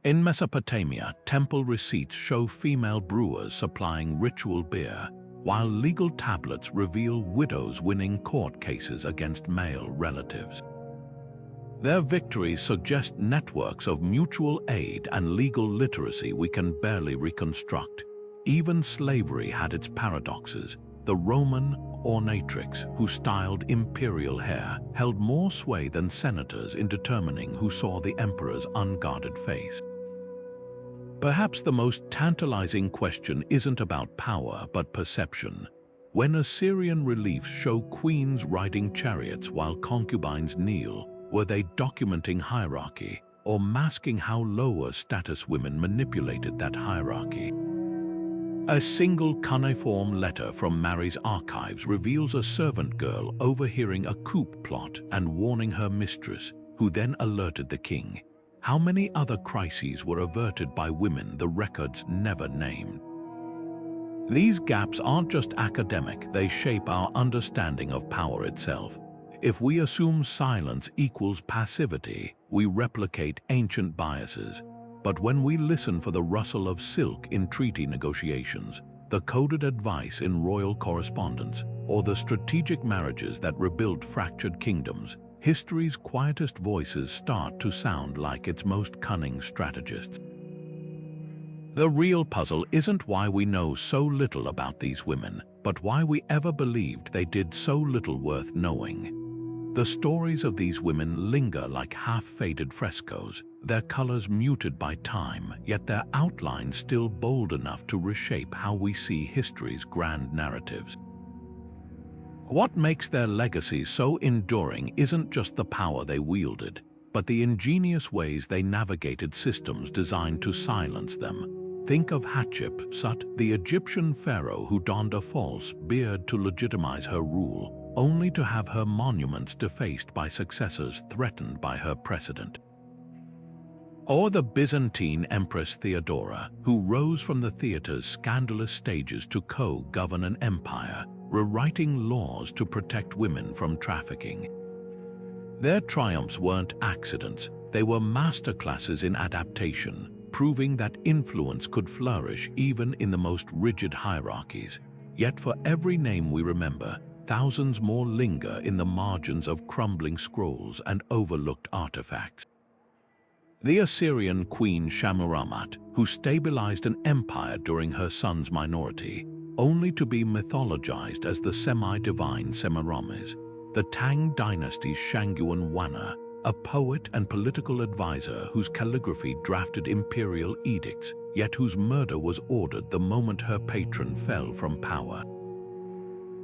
In Mesopotamia, temple receipts show female brewers supplying ritual beer, while legal tablets reveal widows winning court cases against male relatives. Their victories suggest networks of mutual aid and legal literacy we can barely reconstruct. Even slavery had its paradoxes. The Roman ornatrix, who styled imperial hair, held more sway than senators in determining who saw the emperor's unguarded face. Perhaps the most tantalizing question isn't about power but perception. When Assyrian reliefs show queens riding chariots while concubines kneel, were they documenting hierarchy or masking how lower status women manipulated that hierarchy? A single cuneiform letter from Mary's archives reveals a servant girl overhearing a coup plot and warning her mistress, who then alerted the king. How many other crises were averted by women the records never named? These gaps aren't just academic, they shape our understanding of power itself. If we assume silence equals passivity, we replicate ancient biases. But when we listen for the rustle of silk in treaty negotiations, the coded advice in royal correspondence, or the strategic marriages that rebuilt fractured kingdoms, history's quietest voices start to sound like its most cunning strategists. The real puzzle isn't why we know so little about these women, but why we ever believed they did so little worth knowing. The stories of these women linger like half-faded frescoes, their colors muted by time, yet their outlines still bold enough to reshape how we see history's grand narratives. What makes their legacies so enduring isn't just the power they wielded, but the ingenious ways they navigated systems designed to silence them. Think of Hatshepsut, the Egyptian pharaoh who donned a false beard to legitimize her rule, only to have her monuments defaced by successors threatened by her precedent. Or the Byzantine Empress Theodora, who rose from the theater's scandalous stages to co-govern an empire, rewriting laws to protect women from trafficking. Their triumphs weren't accidents, they were masterclasses in adaptation, proving that influence could flourish even in the most rigid hierarchies. Yet for every name we remember, thousands more linger in the margins of crumbling scrolls and overlooked artifacts. The Assyrian queen Shamauramat, who stabilized an empire during her son's minority, only to be mythologized as the semi-divine Semiramis. The Tang dynasty's Shangguan Wana, a poet and political advisor whose calligraphy drafted imperial edicts, yet whose murder was ordered the moment her patron fell from power.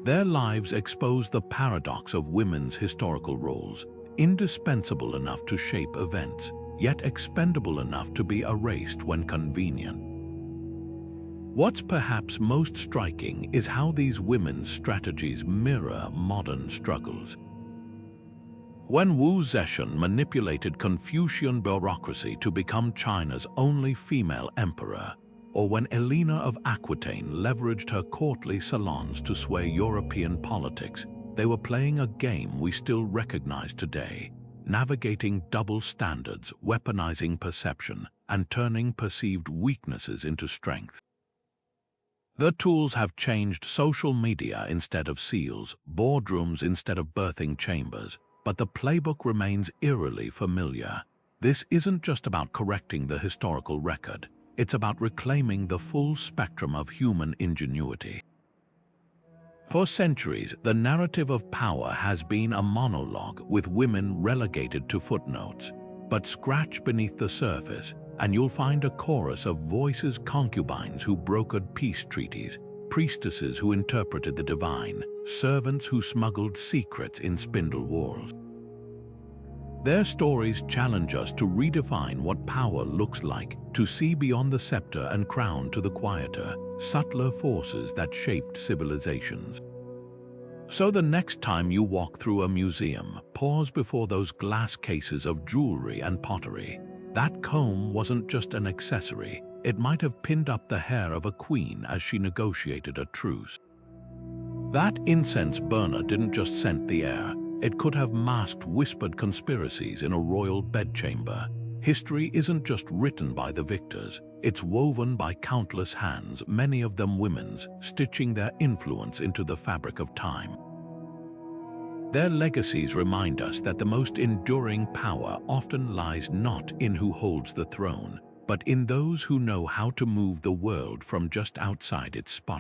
Their lives expose the paradox of women's historical roles, indispensable enough to shape events, yet expendable enough to be erased when convenient. What's perhaps most striking is how these women's strategies mirror modern struggles. When Wu Zetian manipulated Confucian bureaucracy to become China's only female emperor, or when Elena of Aquitaine leveraged her courtly salons to sway European politics, they were playing a game we still recognize today, navigating double standards, weaponizing perception, and turning perceived weaknesses into strength. The tools have changed: social media instead of seals, boardrooms instead of birthing chambers, but the playbook remains eerily familiar. This isn't just about correcting the historical record. It's about reclaiming the full spectrum of human ingenuity. For centuries, the narrative of power has been a monologue, with women relegated to footnotes. But scratch beneath the surface, and you'll find a chorus of voices: concubines who brokered peace treaties, priestesses who interpreted the divine, servants who smuggled secrets in spindle whorls. Their stories challenge us to redefine what power looks like, to see beyond the scepter and crown to the quieter, subtler forces that shaped civilizations. So the next time you walk through a museum, pause before those glass cases of jewelry and pottery. That comb wasn't just an accessory, it might have pinned up the hair of a queen as she negotiated a truce. That incense burner didn't just scent the air, it could have masked whispered conspiracies in a royal bedchamber. History isn't just written by the victors, it's woven by countless hands, many of them women's, stitching their influence into the fabric of time. Their legacies remind us that the most enduring power often lies not in who holds the throne, but in those who know how to move the world from just outside its spot.